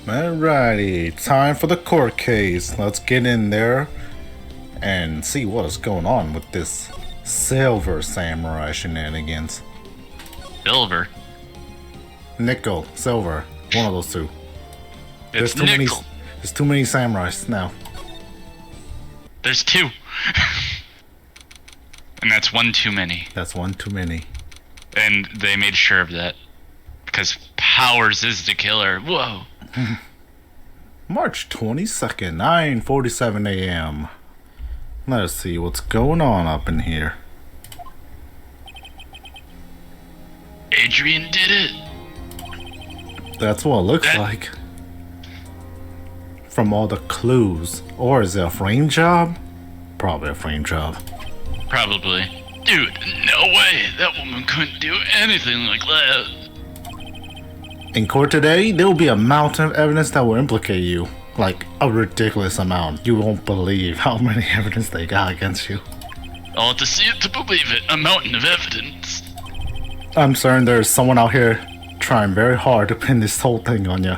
Alrighty, time for the court case. Let's get in there and see what's going on with this silver samurai shenanigans. Silver? Nickel, silver, one of those two. It's too nickel. There's too many samurais now. There's two. And that's one too many. That's one too many. And they made sure of that. Because Powers is the killer. Whoa. March 22nd, 9:47 a.m. Let's see what's going on up in here. Adrian did it. That's what it looks like. From all the clues. Or is it a frame job? Probably a frame job. Probably. Dude, no way. That woman couldn't do anything like that. In court today, there will be a mountain of evidence that will implicate you. Like, a ridiculous amount. You won't believe how many evidence they got against you. I'll have to see it to believe it. A mountain of evidence. I'm certain there's someone out here trying very hard to pin this whole thing on you.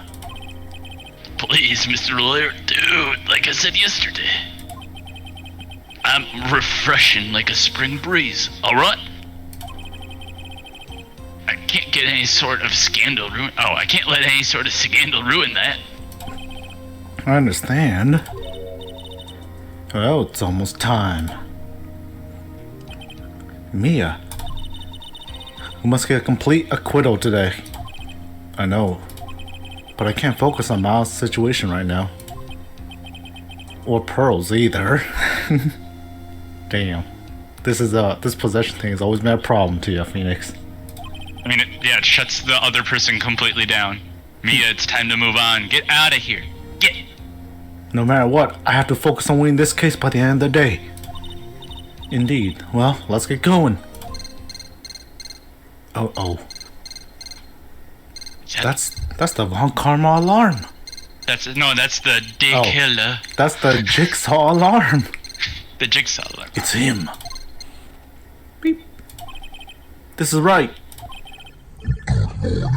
Please, Mr. Lawyer. Dude, like I said yesterday. I'm refreshing like a spring breeze, alright? I can't get any sort of scandal ruin. Oh, I can't let any sort of scandal ruin that. I understand. Well, it's almost time. Mia, we must get a complete acquittal today. I know, but I can't focus on Miles' situation right now. Or Pearl's either. Damn. This possession thing has always been a problem to you, Phoenix. I mean, it shuts the other person completely down. Mia, it's time to move on. Get out of here. Get. No matter what, I have to focus on winning this case by the end of the day. Indeed. Well, let's get going. Oh. That's the Von Karma alarm. That's the killer. That's the Jigsaw alarm. The Jigsaw alarm. It's him. Beep. This is Wright. Good morning.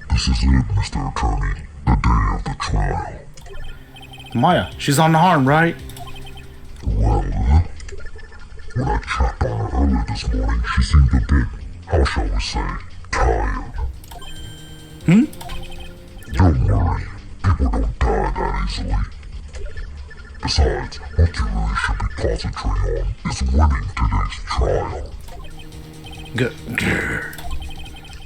This is it, Mr. Attorney. The day of the trial. Maya, she's unharmed, right? Well, when I checked on her earlier this morning, she seemed a bit, how shall we say, tired. Don't worry. People don't die that easily. Besides, what you really should be concentrating on is winning today's trial.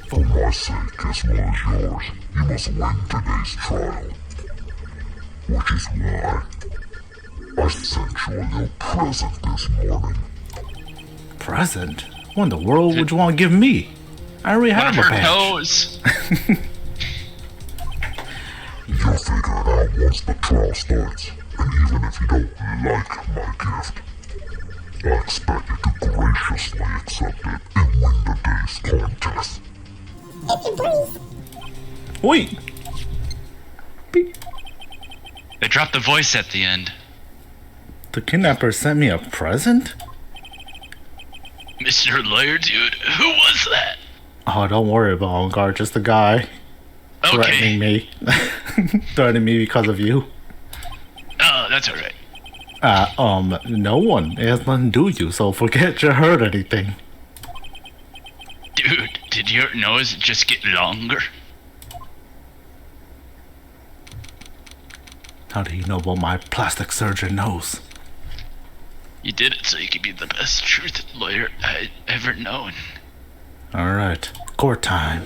For my sake as well as yours, you must win today's trial. Which is why I sent you a little present this morning. Present? What in the world would you want to give me? I already have a patch. Nose. You'll figure it out once the trial starts. And even if you don't like my gift, I expect you to graciously accept it and win the day's contest. Wait. Beep. They dropped the voice at the end. The kidnapper sent me a present? Mr. Lawyer, dude, who was that? Oh, don't worry about him, guard. Just the guy threatening me. Threatening me because of you. Oh, that's alright. No one. It has nothing to do with you, so forget you heard anything. Dude, did your nose just get longer? How do you know about my plastic surgeon nose? You did it so you could be the best truth lawyer I'd ever known. Alright, court time.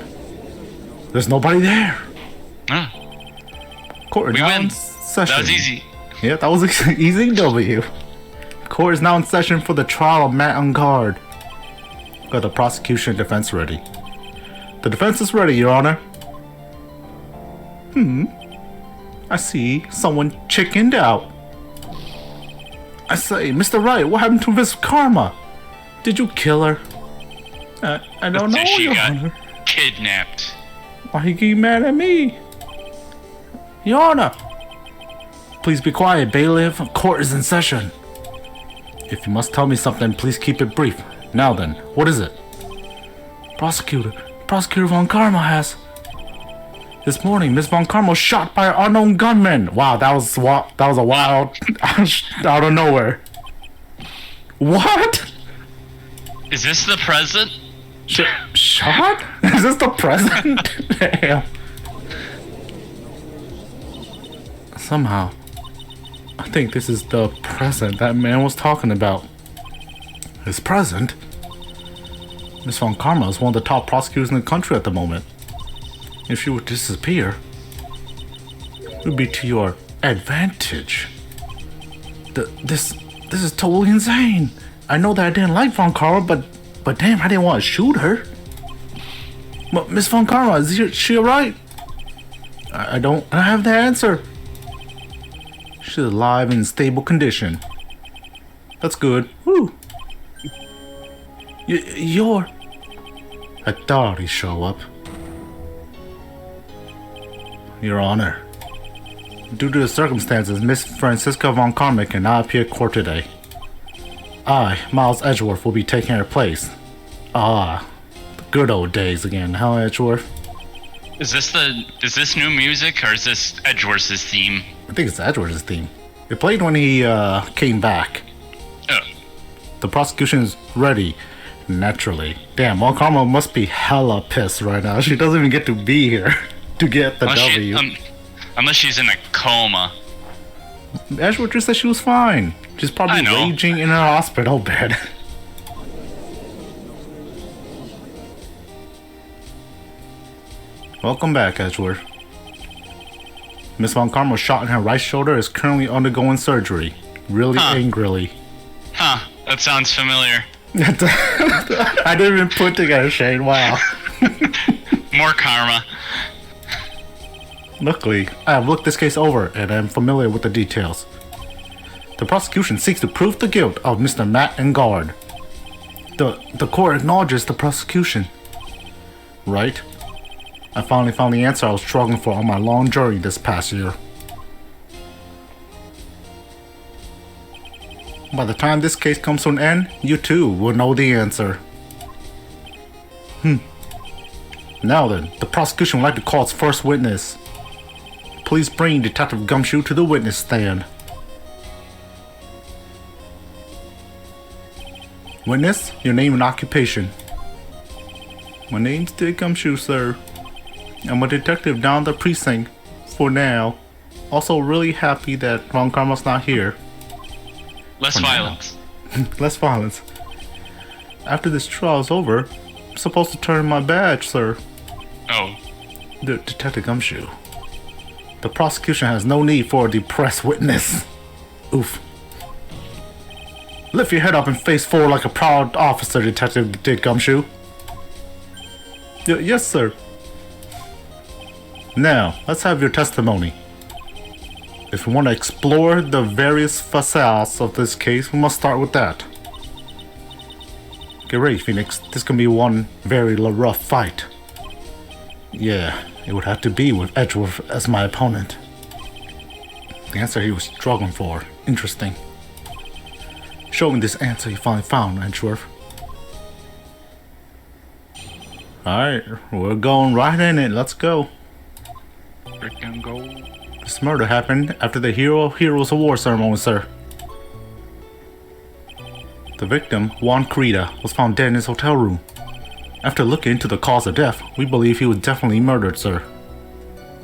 There's nobody there. Huh? Court We now win. in session. That was easy. Yeah, that was easy W. Court is now in session for the trial of Matt on guard. Got the prosecution and defense ready. The defense is ready, Your Honor. I see someone chickened out. I say, Mr. Wright, what happened to Miss Karma? Did you kill her? I don't know, She Your got Honor. kidnapped. Why you get mad at me? Your Honor. Please be quiet, bailiff. Court is in session. If you must tell me something, please keep it brief. Now then, what is it? Prosecutor Von Karma has... This morning, Miss Von Karma was shot by an unknown gunman. Wow, that was a wild out of nowhere. What? Is this the present? Shot? Is this the president? Damn. Somehow, I think this is the present that man was talking about. His present? Miss Von Karma is one of the top prosecutors in the country at the moment. If she would disappear, it would be to your advantage. This is totally insane. I know that I didn't like Von Karma, but damn, I didn't want to shoot her. But Miss Von Karma, is she alright? I don't have the answer. She's alive and in stable condition. That's good. Woo. You're... I thought he'd show up. Your Honor, due to the circumstances, Miss Francisca Von Karma cannot appear at court today. I, Miles Edgeworth, will be taking her place. Ah, the good old days again, huh, Edgeworth? Is this new music or is this Edgeworth's theme? I think it's Edgeworth's theme. It played when he came back. Oh. The prosecution is ready, naturally. Damn, Von Karma must be hella pissed right now. She doesn't even get to be here to get the W. Unless she's in a coma. Edgeworth just said she was fine. She's probably raging in her hospital bed. Welcome back, Edgeworth. Miss Von Karma was shot in her right shoulder, is currently undergoing surgery. Really angrily. Huh, that sounds familiar. I didn't even put together, Shane. Wow. More karma. Luckily, I have looked this case over and I am familiar with the details. The prosecution seeks to prove the guilt of Mr. Matt and Guard. The court acknowledges the prosecution. Right? I finally found the answer I was struggling for on my long journey this past year. By the time this case comes to an end, you too will know the answer. Now then, the prosecution would like to call its first witness. Please bring Detective Gumshoe to the witness stand. Witness, your name and occupation. My name's Dick Gumshoe, sir. I'm a detective down the precinct for now. Also really happy that Von Karma's not here. Less violence. Less violence. After this trial is over, I'm supposed to turn in my badge, sir. Oh. The Detective Gumshoe. The prosecution has no need for a depressed witness. Oof. Lift your head up and face forward like a proud officer, Detective Dick Gumshoe. Yes, sir. Now, let's have your testimony. If we want to explore the various facets of this case, we must start with that. Get ready, Phoenix. This can be one very rough fight. Yeah, it would have to be with Edgeworth as my opponent. The answer he was struggling for. Interesting. Show me this answer you finally found, Edgeworth. Alright, we're going right in it. Let's go. Freaking go. This murder happened after the Heroes of War ceremony, sir. The victim, Juan Crida, was found dead in his hotel room. After looking into the cause of death, we believe he was definitely murdered, sir.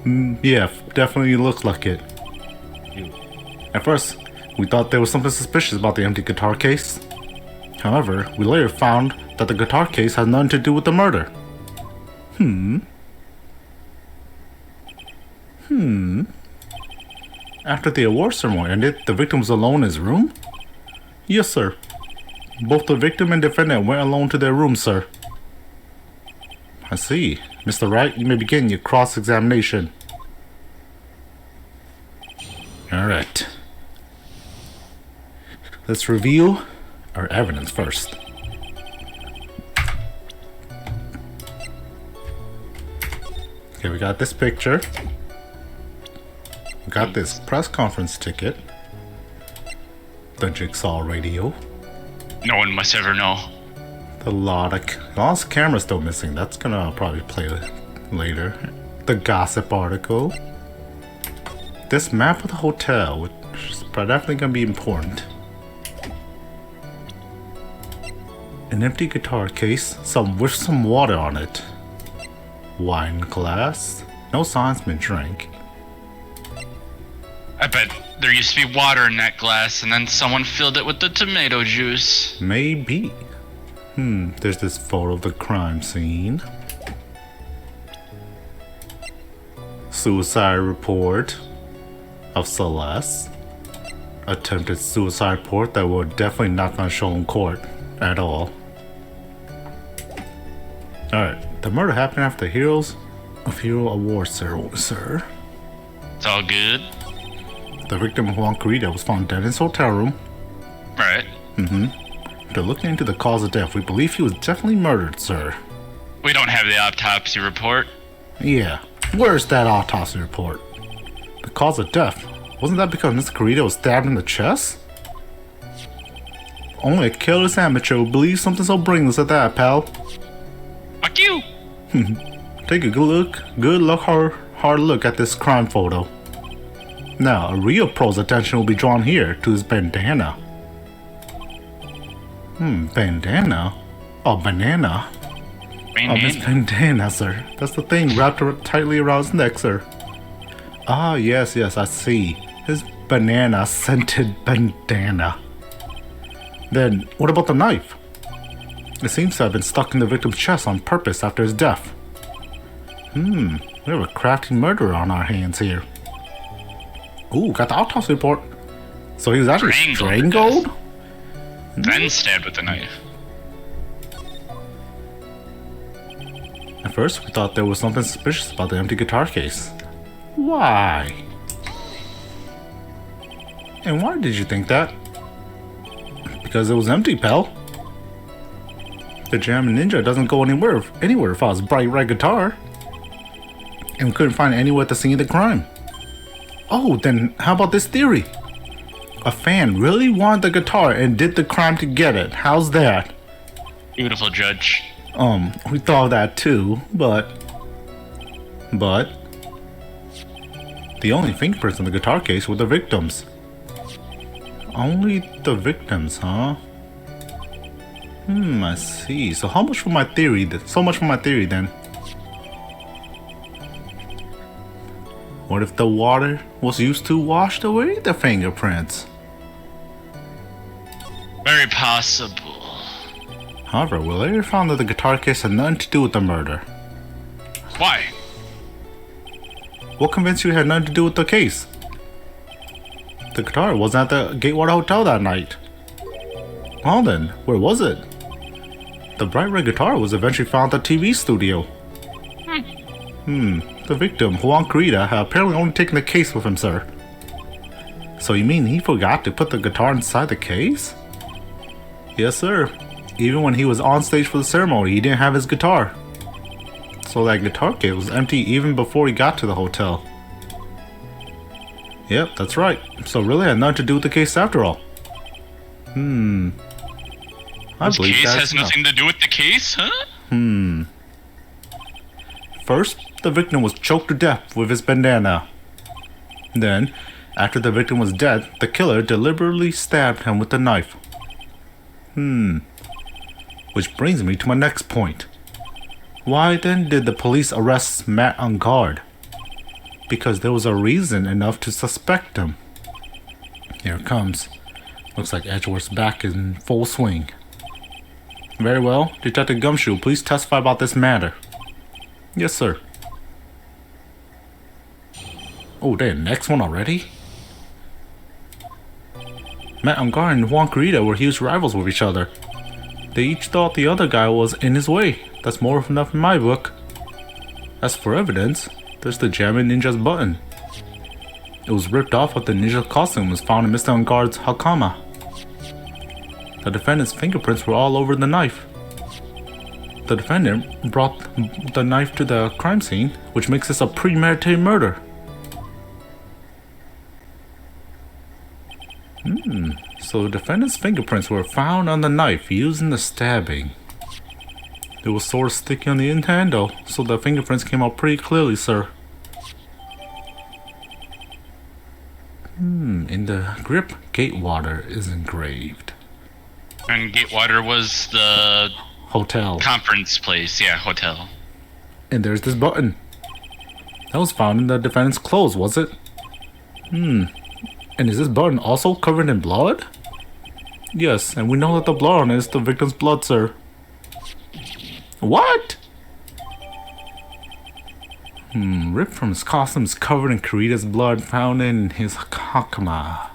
Yeah, definitely looks like it. At first, we thought there was something suspicious about the empty guitar case. However, we later found that the guitar case had nothing to do with the murder. After the award ceremony ended, the victim was alone in his room? Yes, sir. Both the victim and defendant went alone to their room, sir. I see. Mr. Wright, you may begin your cross-examination. Alright. Let's review our evidence first. Okay, we got this picture. We got this press conference ticket. The jigsaw radio. No one must ever know. The logic. Lost camera's still missing. That's gonna probably play later. the gossip article. This map of the hotel, which is definitely gonna be important. An empty guitar case, with some water on it. Wine glass. No signs been drank. I bet there used to be water in that glass and then someone filled it with the tomato juice. Maybe. There's this photo of the crime scene. Suicide report of Celeste. Attempted suicide report that we're definitely not gonna show in court at all. Alright, the murder happened after Heroes of Hero Award ceremony, sir. It's all good. The victim, Juan Carita, was found dead in his hotel room. Right. After looking into the cause of death, we believe he was definitely murdered, sir. We don't have the autopsy report. Yeah, where's that autopsy report? The cause of death, wasn't that because Mr. Carita was stabbed in the chest? Only a careless amateur would believe something so brainless at that, pal. Fuck you! Take a hard look at this crime photo. Now, a real pro's attention will be drawn here to his bandana. Bandana? Oh, banana. Oh, his bandana, sir. That's the thing wrapped tightly around his neck, sir. Ah, yes, I see. His banana-scented bandana. Then, what about the knife? It seems to have been stuck in the victim's chest on purpose after his death. We have a crafty murderer on our hands here. Ooh, got the autopsy report. So he was actually strangled? Then stabbed with a knife. At first, we thought there was something suspicious about the empty guitar case. Why? And why did you think that? Because it was empty, pal. The Jamming Ninja doesn't go anywhere without his bright red guitar. And we couldn't find it anywhere at the scene of the crime. Oh, then how about this theory? A fan really wanted the guitar and did the crime to get it. How's that? Beautiful, Judge. We thought of that too, but the only fingerprints on the guitar case were the victims. Only the victims, huh? I see. So how much for my theory? So much for my theory then. What if the water was used to wash away the fingerprints? Very possible. However, we later found that the guitar case had nothing to do with the murder. Why? What convinced you it had nothing to do with the case? The guitar wasn't at the Gatewater Hotel that night. Well then, where was it? The bright red guitar was eventually found at the TV studio. The victim, Juan Carita, had apparently only taken the case with him, sir. So you mean he forgot to put the guitar inside the case? Yes, sir. Even when he was on stage for the ceremony, he didn't have his guitar. So that guitar case was empty even before he got to the hotel. Yep, that's right. So really had nothing to do with the case after all. I This believe case that's has nothing to do with the case, huh? First, the victim was choked to death with his bandana. Then, after the victim was dead, the killer deliberately stabbed him with a knife. Which brings me to my next point. Why then did the police arrest Matt on guard? Because there was a reason enough to suspect him. Here it comes. Looks like Edgeworth's back in full swing. Very well, Detective Gumshoe, please testify about this matter. Yes, sir. Oh, the next one already? Matt Ungar and Juan Carita were huge rivals with each other. They each thought the other guy was in his way. That's more than enough in my book. As for evidence, there's the Jamming Ninja's button. It was ripped off of the ninja costume and was found in Mr. Ungar's hakama. The defendant's fingerprints were all over the knife. The defendant brought the knife to the crime scene, which makes this a premeditated murder. So the defendant's fingerprints were found on the knife used in the stabbing. It was sort of sticky on the end handle, so the fingerprints came out pretty clearly, sir. In the grip, Gatewater is engraved. And Gatewater was the Hotel. conference place. Yeah, hotel. And there's this button. That was found in the defendant's clothes, was it? And is this button also covered in blood? Yes, and we know that the blood on it is the victim's blood, sir. What? Ripped from his costumes covered in Kurita's blood found in his hakama.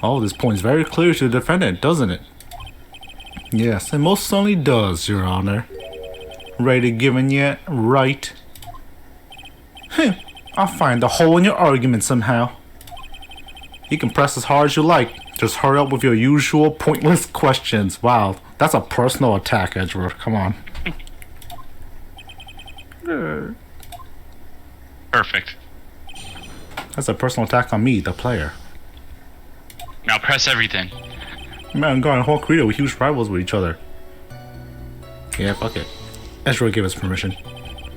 Oh, this points very clear to the defendant, doesn't it? Yes, it most certainly does, Your Honor. Ready given yet? Right. I'll find the hole in your argument somehow. You can press as hard as you like. Just hurry up with your usual pointless questions. Wow, that's a personal attack, Edgeworth. Come on. Perfect. That's a personal attack on me, the player. Now press everything. Man, God and Hawk Rita were huge rivals with each other. Yeah, fuck it. Ezra gave us permission.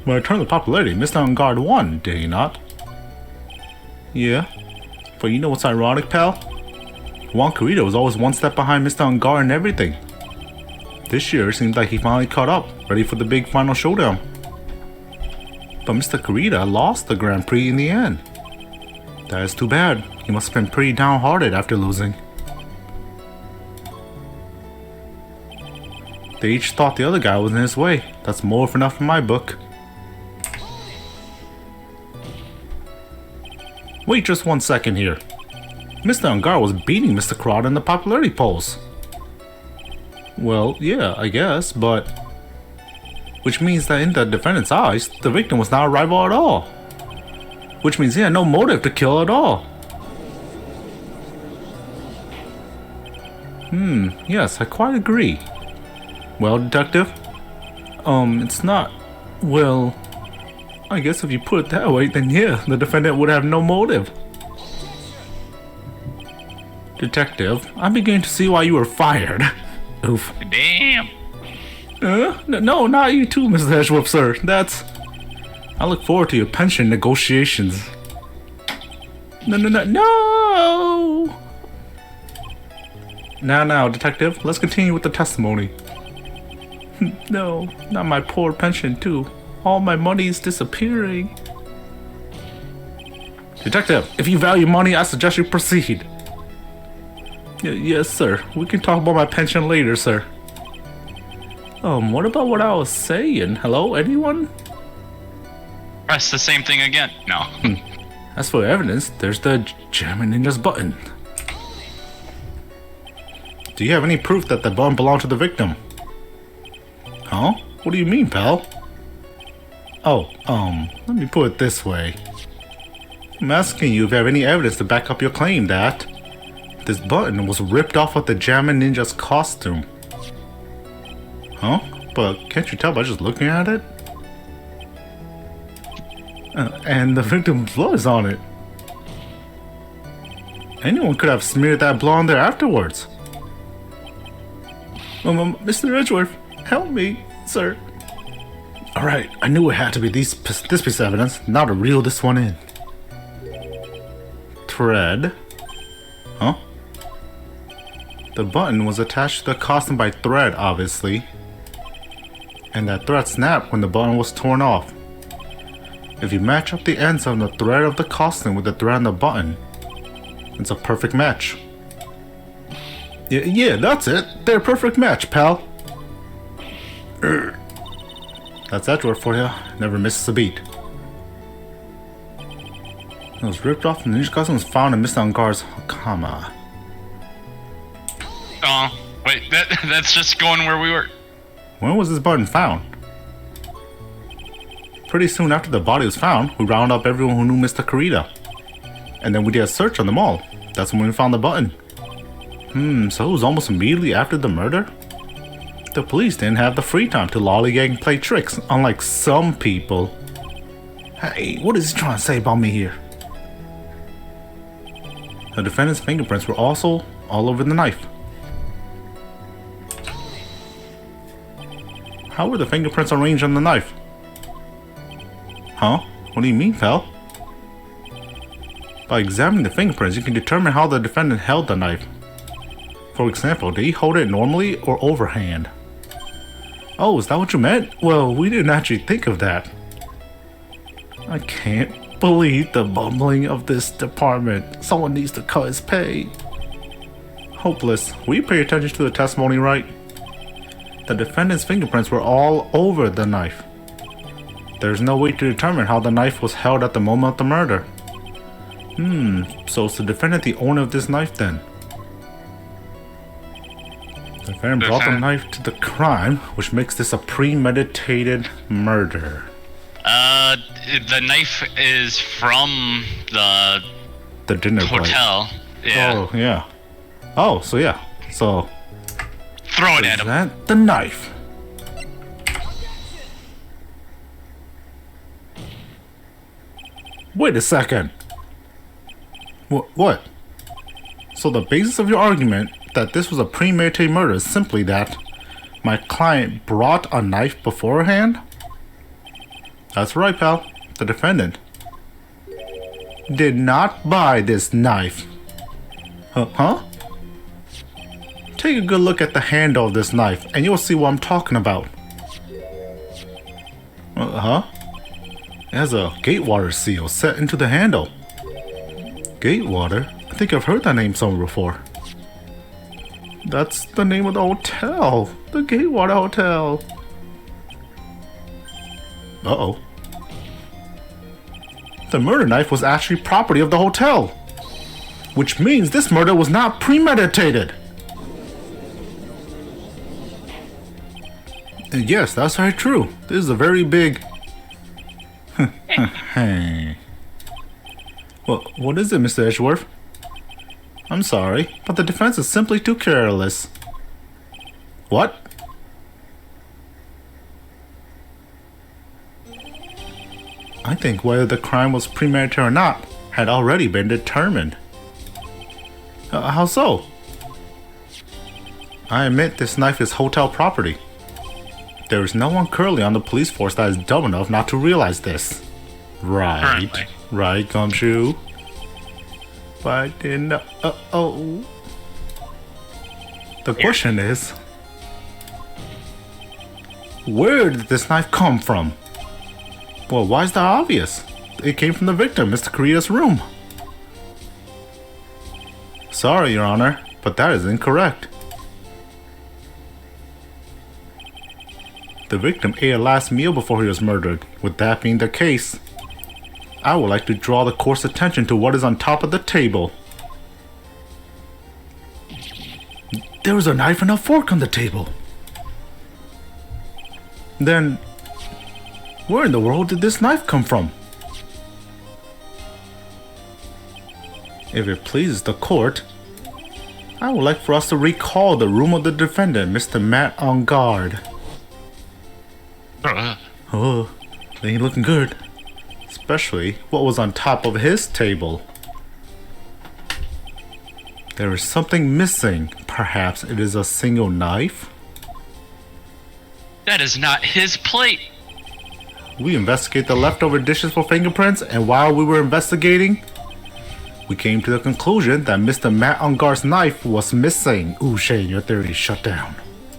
When it turned to popularity, Mr. On Guard won, did he not? Yeah. But you know what's ironic, pal? Juan Carito was always one step behind Mr. On Guard and everything. This year, it seems like he finally caught up, ready for the big final showdown. But Mr. Carita lost the Grand Prix in the end. That is too bad. He must have been pretty downhearted after losing. They each thought the other guy was in his way. That's more than enough in my book. Wait just 1 second here. Mr. Ungar was beating Mr. Crowd in the popularity polls. Well, yeah, I guess, but... Which means that in the defendant's eyes, the victim was not a rival at all. Which means he had no motive to kill at all. Yes, I quite agree. Well, detective? It's not... Well... I guess if you put it that way, then yeah, the defendant would have no motive. Detective, I'm beginning to see why you were fired. Oof. Damn. No, not you too, Mr. Edgeworth, sir. That's... I look forward to your pension negotiations. No! Now, detective, let's continue with the testimony. No, not my poor pension, too. All my money is disappearing. Detective, if you value money, I suggest you proceed. Yes, sir. We can talk about my pension later, sir. What about what I was saying? Hello, anyone? Press the same thing again. No. As for evidence, there's the German Ninja's button. Do you have any proof that the button belonged to the victim? Huh? What do you mean, pal? Oh, let me put it this way. I'm asking you if you have any evidence to back up your claim that this button was ripped off of the German Ninja's costume. Huh? But can't you tell by just looking at it? And the victim's blood is on it. Anyone could have smeared that blood on there afterwards. Mr. Edgeworth, help me, sir. Alright, I knew it had to be this piece of evidence. Now to reel this one in. Thread. Huh? The button was attached to the costume by thread, obviously. And that thread snapped when the button was torn off. If you match up the ends of the thread of the costume with the thread on the button, it's a perfect match. Yeah, that's it. They're a perfect match, pal. That's Edgeworth for you. Never misses a beat. It was ripped off and the ninja costume was found in Mr. Angar's Hakama. Oh, wait, that's just going where we were. When was this button found? Pretty soon after the body was found, we rounded up everyone who knew Mr. Kurita. And then we did a search on them all. That's when we found the button. So it was almost immediately after the murder? The police didn't have the free time to lollygag and play tricks, unlike some people. Hey, what is he trying to say about me here? The defendant's fingerprints were also all over the knife. How were the fingerprints arranged on the knife? Huh? What do you mean, pal? By examining the fingerprints, you can determine how the defendant held the knife. For example, did he hold it normally or overhand? Oh, is that what you meant? Well, we didn't actually think of that. I can't believe the bumbling of this department. Someone needs to cut his pay. Hopeless. Will you pay attention to the testimony, Wright? The defendant's fingerprints were all over the knife. There's no way to determine how the knife was held at the moment of the murder. So is the defendant the owner of this knife then? The defendant brought the knife to the crime, which makes this a premeditated murder. The knife is from the dinner hotel. Plate. Yeah. Oh, yeah. Oh, so yeah. So throw it at him. Present the knife. Wait a second. What? So the basis of your argument that this was a premeditated murder is simply that my client brought a knife beforehand? That's right, pal. The defendant did not buy this knife. Huh? Take a good look at the handle of this knife and you'll see what I'm talking about. It has a Gatewater seal set into the handle. Gatewater? I think I've heard that name somewhere before. That's the name of the hotel. The Gatewater Hotel. Uh-oh. The murder knife was actually property of the hotel. Which means this murder was not premeditated. And yes, that's very true. This is a very big... Hey. Well, what is it, Mr. Edgeworth? I'm sorry, but the defense is simply too careless. What? I think whether the crime was premeditated or not had already been determined. How so? I admit this knife is hotel property. There is no one currently on the police force that is dumb enough not to realize this. Right. Currently. Right, Gumshoe. But I didn't know. Oh. The question is, where did this knife come from? Well, why is that obvious? It came from the victim, Mr. Korea's room. Sorry, Your Honor, but that is incorrect. The victim ate a last meal before he was murdered. With that being the case, I would like to draw the court's attention to what is on top of the table. There was a knife and a fork on the table. Then, where in the world did this knife come from? If it pleases the court, I would like for us to recall the room of the defendant, Mr. Matt on guard. Oh, they ain't looking good. Especially what was on top of his table. There is something missing. Perhaps it is a single knife? That is not his plate. We investigate the leftover dishes for fingerprints, and while we were investigating, we came to the conclusion that Mr. Matt Ungar's knife was missing. Ooh, Shane, your theory is shut down.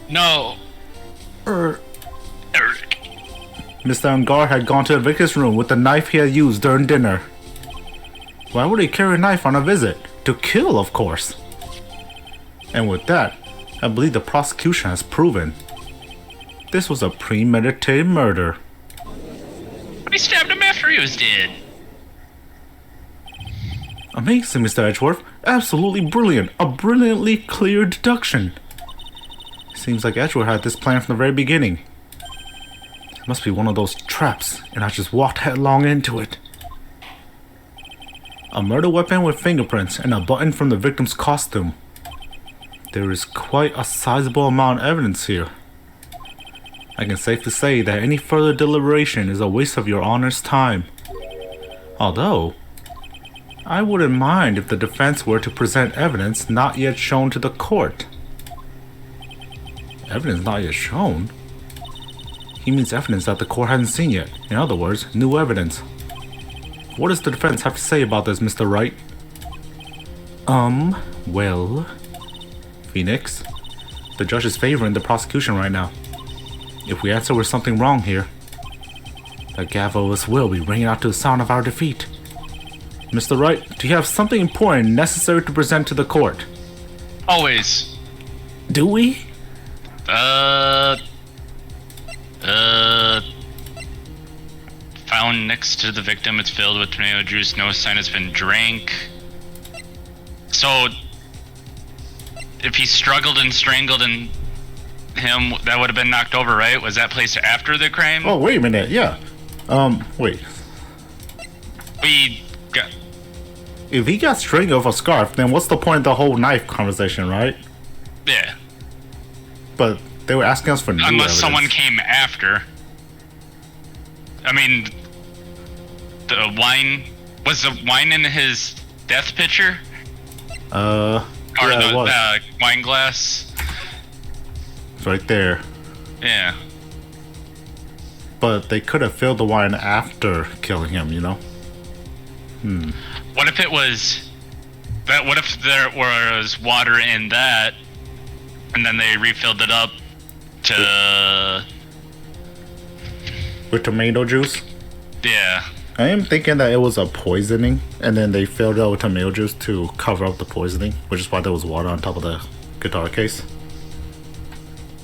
No. Eric. Mr. Ungar had gone to the victim's room with the knife he had used during dinner. Why would he carry a knife on a visit? To kill, of course. And with that, I believe the prosecution has proven this was a premeditated murder. He stabbed him after he was dead. Amazing, Mr. Edgeworth. Absolutely brilliant. A brilliantly clear deduction. Seems like Edgeworth had this plan from the very beginning. It must be one of those traps, and I just walked headlong into it. A murder weapon with fingerprints and a button from the victim's costume. There is quite a sizable amount of evidence here. I can safely say that any further deliberation is a waste of your Honor's time. Although, I wouldn't mind if the defense were to present evidence not yet shown to the court. Evidence not yet shown? He means evidence that the court hasn't seen yet. In other words, new evidence. What does the defense have to say about this, Mr. Wright? Well... Phoenix, the judge is favoring the prosecution right now. If we answer with something wrong here, the gavel of us will be ringing out to the sound of our defeat. Mr. Wright, do you have something important necessary to present to the court? Always. Do we? Found next to the victim. It's filled with tomato juice. No sign has been drank. So, if he struggled and strangled him, that would have been knocked over, right? Was that placed after the crime? Oh, wait a minute, yeah. Wait. We got... If he got strangled with a scarf, then what's the point of the whole knife conversation, right? Yeah. But they were asking us for new Unless evidence. someone came after. I mean, the wine... Was the wine in his death pitcher? Or yeah, it was. the wine glass? It's right there. Yeah. But they could have filled the wine after killing him, you know? What if it was... What if there was water in that, and then they refilled it up to... With tomato juice? Yeah. I am thinking that it was a poisoning, and then they filled it with tomato juice to cover up the poisoning, which is why there was water on top of the guitar case.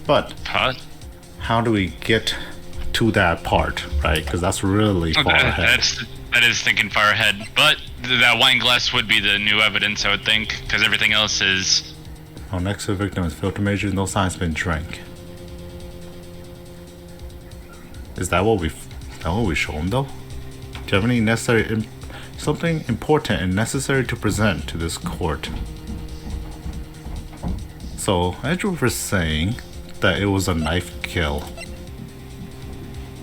But What? how do we get to that part, right? Because that's really far ahead. That is thinking far ahead. But that wine glass would be the new evidence, I would think, because everything else is... Our next to the victim is filled with tomato juice, no signs been drank. Is that what we show him, though? Do you have any necessary... something important and necessary to present to this court? So, Edgeworth was saying that it was a knife kill.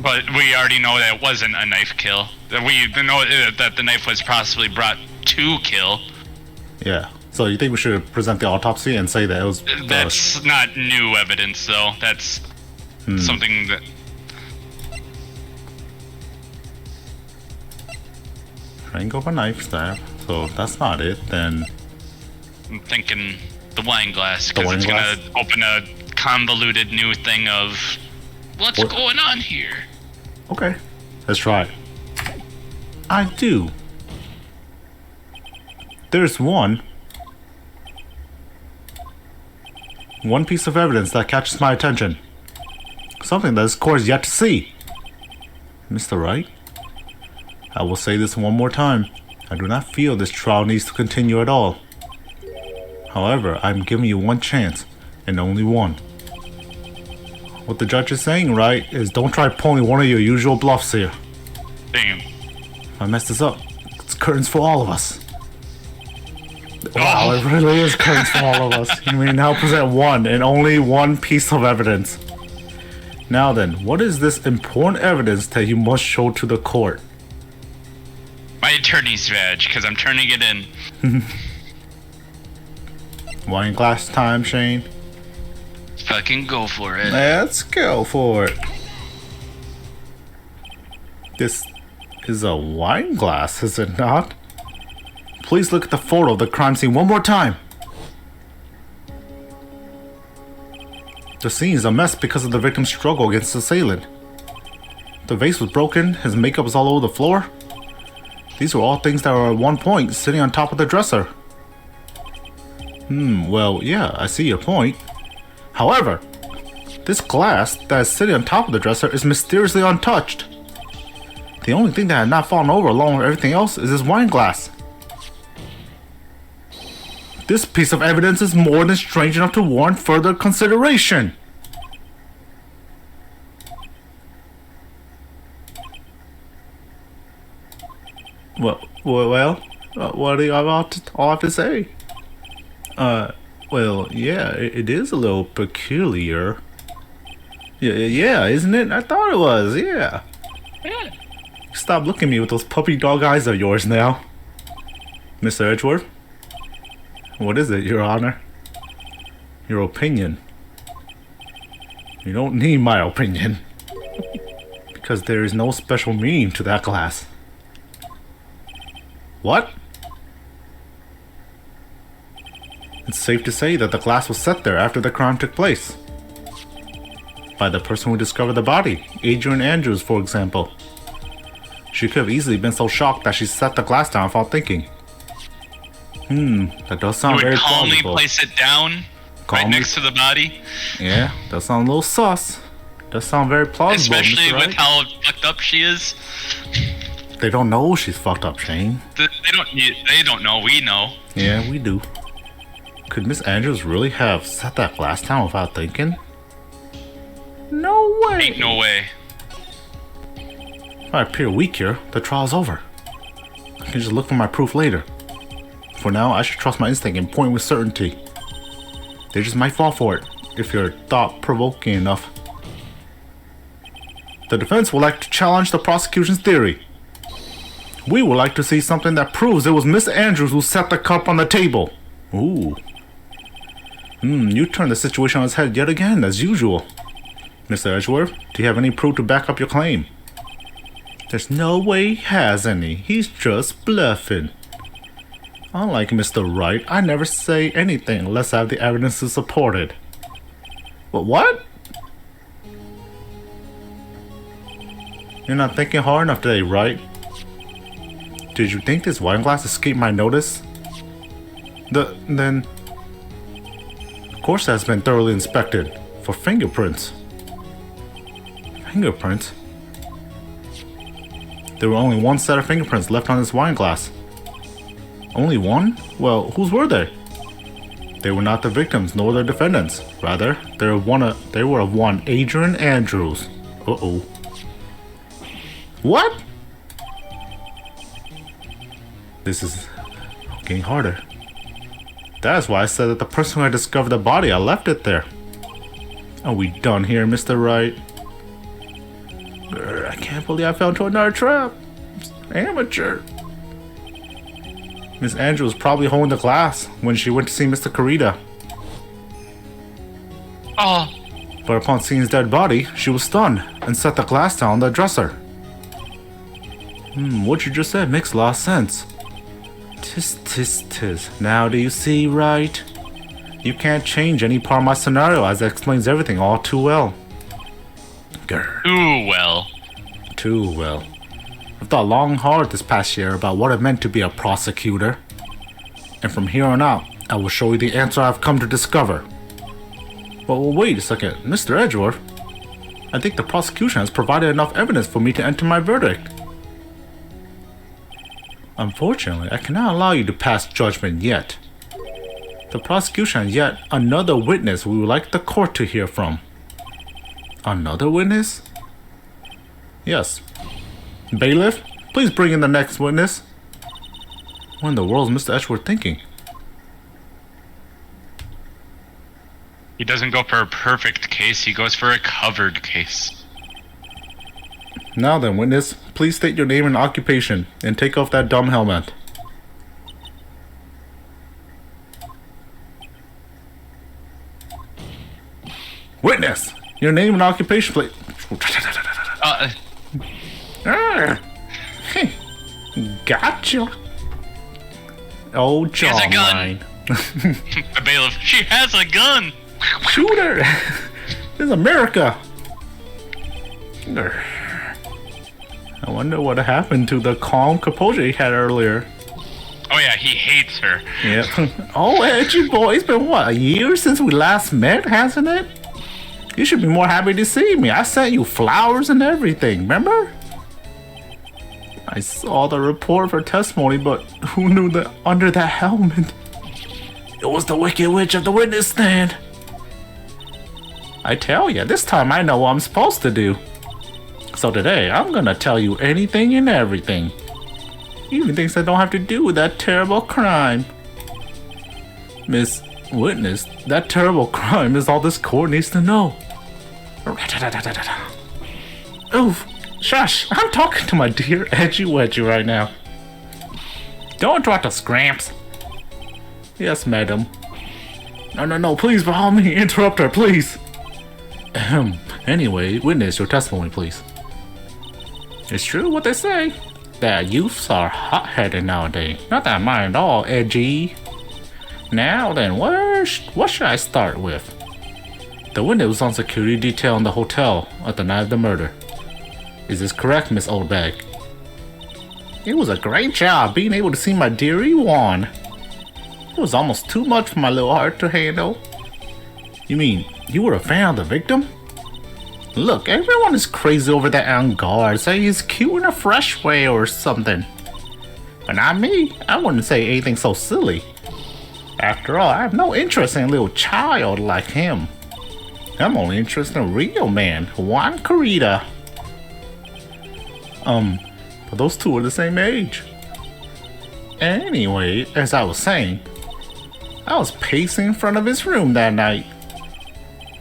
But we already know that it wasn't a knife kill. That we know that the knife was possibly brought to kill. Yeah. So you think we should present the autopsy and say that it was... That's not new evidence, though. That's something that... Triangle of a knife stab. So if that's not it, then... I'm thinking the wine glass, The because wine it's glass? gonna open a convoluted new thing of what's What? going on here. Okay. Let's try it. I do. There's one piece of evidence that catches my attention. Something that this court is yet to see. Mr. Wright, I will say this one more time. I do not feel this trial needs to continue at all. However, I'm giving you one chance, and only one. What the judge is saying, right, is don't try pulling one of your usual bluffs here. Damn. If I mess this up, it's curtains for all of us. Wow, it really is curtains for all of us. You may now present one and only one piece of evidence. Now then, what is this important evidence that you must show to the court? My attorney's badge, because I'm turning it in. Wine glass time, Shane. Fucking go for it. Let's go for it. This is a wine glass, is it not? Please look at the photo of the crime scene one more time. The scene is a mess because of the victim's struggle against the assailant. The vase was broken, his makeup was all over the floor. These were all things that were at one point sitting on top of the dresser. Well, yeah, I see your point. However, this glass that is sitting on top of the dresser is mysteriously untouched. The only thing that had not fallen over along with everything else is this wine glass. This piece of evidence is more than strange enough to warrant further consideration. Well, what do you all have to say? Well, yeah, it is a little peculiar. Yeah, isn't it? I thought it was, yeah. Stop looking at me with those puppy dog eyes of yours now. Mr. Edgeworth? What is it, Your Honor? Your opinion. You don't need my opinion. Because there is no special meaning to that glass. What? It's safe to say that the glass was set there after the crime took place. By the person who discovered the body, Adrian Andrews, for example. She could have easily been so shocked that she set the glass down without thinking. That does sound You very would calmly plausible. place it down right next to the body, Yeah, does sound a little sus. Does sound very plausible, especially Mr. with Wright. how fucked up she is. They don't know she's fucked up, Shane. They don't know. We know. Yeah, we do. Could Miss Andrews really have set that glass down without thinking? No way! Ain't no way. If I appear weak here, the trial's over. I can just look for my proof later. For now, I should trust my instinct and point with certainty. They just might fall for it, if you're thought-provoking enough. The defense would like to challenge the prosecution's theory. We would like to see something that proves it was Miss Andrews who set the cup on the table. Ooh. You turned the situation on its head yet again, as usual. Mr. Edgeworth, do you have any proof to back up your claim? There's no way he has any. He's just bluffing. Unlike Mr. Wright, I never say anything unless I have the evidence to support it. But what? You're not thinking hard enough today, Wright. Did you think this wine glass escaped my notice? Then... Of course it has been thoroughly inspected for fingerprints. Fingerprints? There were only one set of fingerprints left on this wine glass. Only one? Well, whose were they? They were not the victims nor the defendants. Rather, they were of one Adrian Andrews. Uh-oh. What? This is getting harder. That's why I said that the person who had discovered the body, I left it there. Are we done here, Mr. Wright? I can't believe I fell into another trap. Amateur. Miss Andrews was probably holding the glass when she went to see Mr. Carita. Oh, But upon seeing his dead body, she was stunned and set the glass down on the dresser. What you just said makes a lot of sense. Tis. Now do you see, Wright? You can't change any part of my scenario as it explains everything all too well. Grr. too well. Too well. I've thought long and hard this past year about what it meant to be a prosecutor. And from here on out, I will show you the answer I've come to discover. But wait a second, Mr. Edgeworth. I think the prosecution has provided enough evidence for me to enter my verdict. Unfortunately, I cannot allow you to pass judgment yet. The prosecution has yet another witness we would like the court to hear from. Another witness? Yes. Bailiff, please bring in the next witness. What in the world is Mr. Edgeworth thinking? He doesn't go for a perfect case, he goes for a covered case. Now then, witness, please state your name and occupation, and take off that dumb helmet. Witness, your name and occupation, please. Gotcha. Oh, has a gun. jawline. The bailiff, she has a gun! Shoot her! This is America! I wonder what happened to the calm composure he had earlier. Oh yeah, he hates her. Yep. Oh, edgy boy, it's been what, a year since we last met, hasn't it? You should be more happy to see me. I sent you flowers and everything, remember? I saw the report for testimony, but who knew that under that helmet it was the Wicked Witch of the witness stand? I tell ya, this time I know what I'm supposed to do. So today, I'm gonna tell you anything and everything. Even things that don't have to do with that terrible crime. Miss Witness, that terrible crime is all this court needs to know. Oof, shush, I'm talking to my dear Edgy Wedgie right now. Don't interrupt the scramps. Yes, madam. No, please, by all means, interrupt her, please. Anyway, witness your testimony, please. It's true what they say. that youths are hot-headed nowadays. Not that mine at all, edgy. Now then, what should I start with? The window was on security detail in the hotel at the night of the murder. Is this correct, Miss Oldbag? It was a great job being able to see my dearie Juan. It was almost too much for my little heart to handle. You mean, you were a fan of the victim? Look, everyone is crazy over that on guard, saying he's cute in a fresh way or something. But not me. I wouldn't say anything so silly. After all, I have no interest in a little child like him. I'm only interested in a real man, Juan Carita. But those two are the same age. Anyway, as I was saying, I was pacing in front of his room that night.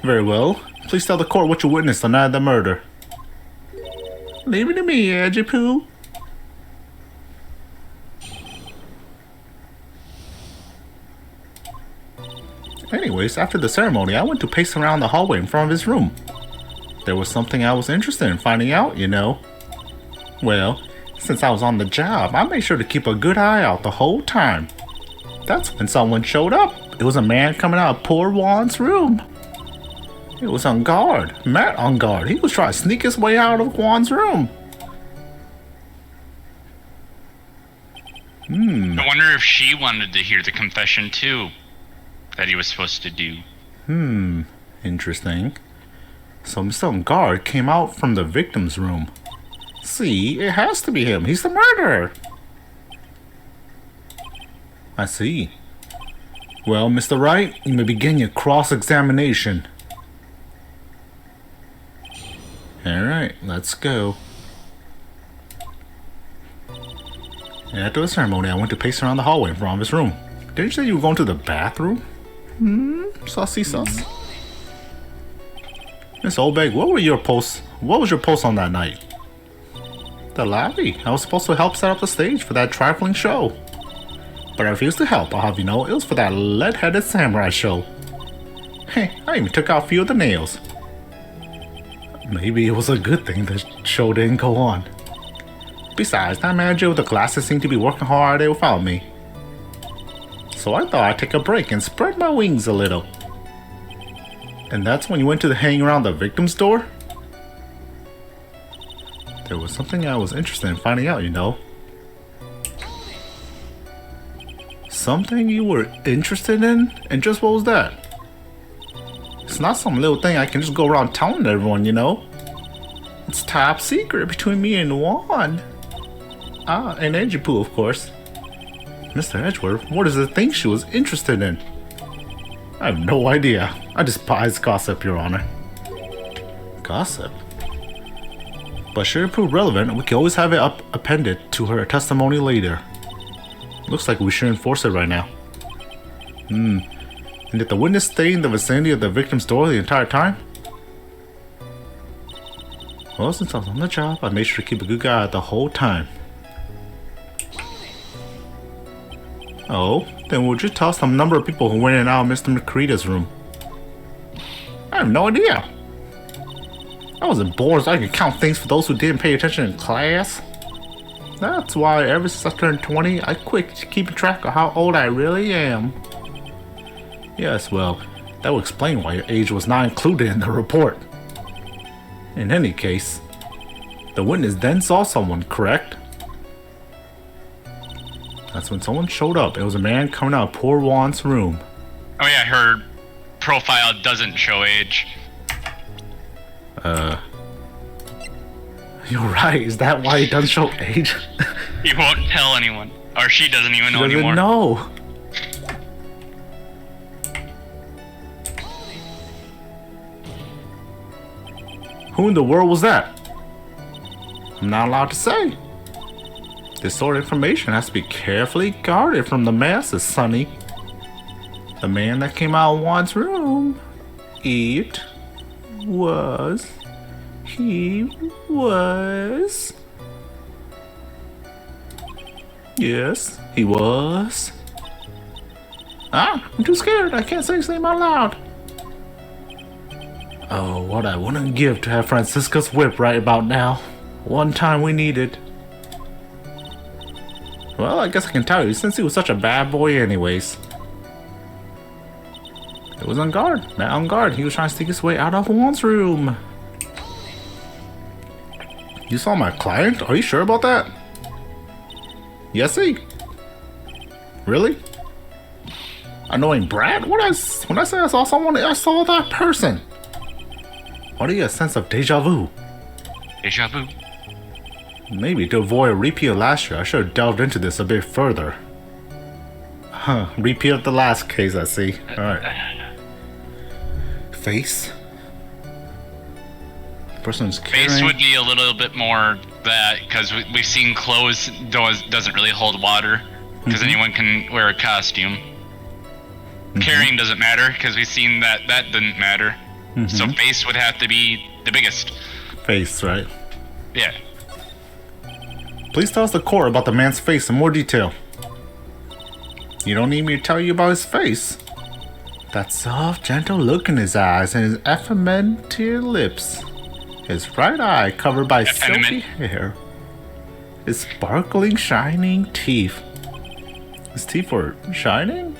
Very well. Please tell the court what you witnessed the night of the murder. Leave it to me, Edgy Poo. Anyways, after the ceremony, I went to pace around the hallway in front of his room. There was something I was interested in finding out, you know. Well, since I was on the job, I made sure to keep a good eye out the whole time. That's when someone showed up. It was a man coming out of poor Juan's room. He was on guard. Matt on guard. He was trying to sneak his way out of Juan's room. I wonder if she wanted to hear the confession too, that he was supposed to do. Interesting. So Mr. On guard came out from the victim's room. See, it has to be him. He's the murderer. I see. Well, Mr. Wright, you may begin your cross-examination. Alright, let's go. And after the ceremony, I went to pace around the hallway in front of his room. Didn't you say you were going to the bathroom? Saucy sauce. Miss Oldbag, what was your post on that night? The lobby. I was supposed to help set up the stage for that trifling show. But I refused to help, I'll have you know. It was for that lead-headed samurai show. Hey, I even took out a few of the nails. Maybe it was a good thing the show didn't go on. Besides, that manager with the glasses seemed to be working hard without me. So I thought I'd take a break and spread my wings a little. And that's when you went to hang around the victim's door? There was something I was interested in finding out, you know. Something you were interested in? And just what was that? It's not some little thing I can just go around telling everyone, you know. It's top secret between me and Juan. And Edgepoo, of course. Mr. Edgeworth, what is the thing she was interested in? I have no idea. I despise gossip, Your Honor. Gossip? But should it prove relevant, we can always have it appended to her testimony later. Looks like we should enforce it right now. And did the witness stay in the vicinity of the victim's door the entire time? Well, since I was on the job, I made sure to keep a good guy out the whole time. Oh, then would you tell us the number of people who went in and out of Mr. McCready's room? I have no idea. I wasn't born so I could count things for those who didn't pay attention in class. That's why ever since I turned 20, I quit keeping track of how old I really am. Yes, well, that would explain why your age was not included in the report. In any case, the witness then saw someone, correct? That's when someone showed up. It was a man coming out of poor Juan's room. Oh yeah, her profile doesn't show age. You're right. Is that why it doesn't show age? He won't tell anyone. Or she doesn't even know Doesn't anymore. know. Who in the world was that? I'm not allowed to say. This sort of information has to be carefully guarded from the masses, Sonny. The man that came out of Juan's room, he was. Yes, he was. I'm too scared. I can't say his name out loud. Oh, what I wouldn't give to have Francisca's whip right about now. One time we needed. Well, I guess I can tell you, since he was such a bad boy anyways. It was on guard. Matt on guard. He was trying to sneak his way out of Juan's room. You saw my client? Are you sure about that? Yes, he. Really? Annoying brat? When I say I saw someone, I saw that person. Why do you get a sense of deja vu? Deja vu. Maybe to avoid a repeat of last year, I should have delved into this a bit further. Huh, repeat of the last case, I see. Alright. Face? The person's carrying... Face would be a little bit more that, because we've seen clothes doesn't really hold water, because anyone can wear a costume. Carrying doesn't matter, because we've seen that didn't matter. So face would have to be the biggest. Face, right? Yeah. Please tell us the core about the man's face in more detail. You don't need me to tell you about his face. That soft, gentle look in his eyes and his effeminate lips. His right eye covered by silky hair. His sparkling, shining teeth. His teeth were shining?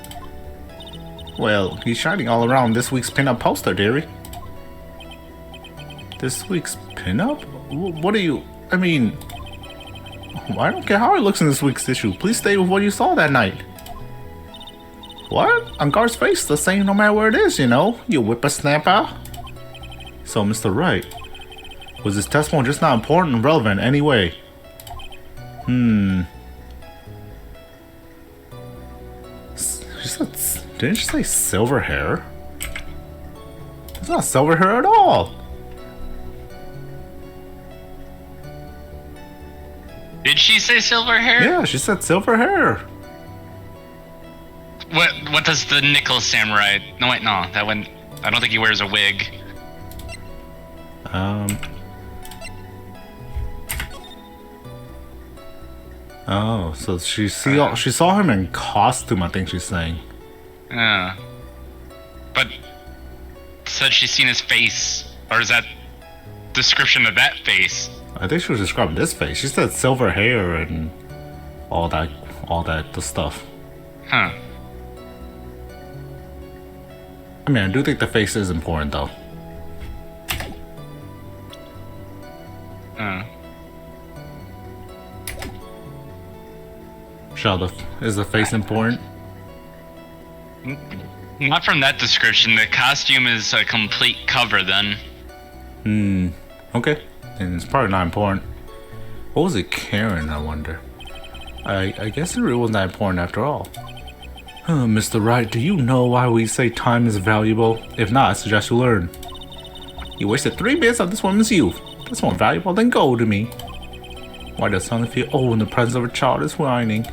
Well, he's shining all around this week's pinup poster, dearie. This week's pinup? What are you... I mean... I don't care how it looks in this week's issue. Please stay with what you saw that night. What? On Gar's face, the same no matter where it is, you know? You whippersnapper. So, Mr. Wright, was his testimony just not important and relevant anyway? She said... Didn't she say silver hair? It's not silver hair at all. Did she say silver hair? Yeah, she said silver hair. What does the nickel samurai? No wait, no, that one. I don't think he wears a wig. Oh, so she saw him in costume, I think she's saying. But said she's seen his face, or is that description of that face? I think she was describing this face. She said silver hair and all that the stuff. Huh. I mean, I do think the face is important though. Is the face important? Not from that description. The costume is a complete cover then. Okay. And it's probably not important. What was it carrying, I wonder? I guess it really wasn't that important after all. Mr. Wright, do you know why we say time is valuable? If not, I suggest you learn. You wasted 3 minutes of this woman's youth. That's more valuable than gold to me. Why does suddenly feel old in the presence of a child is whining?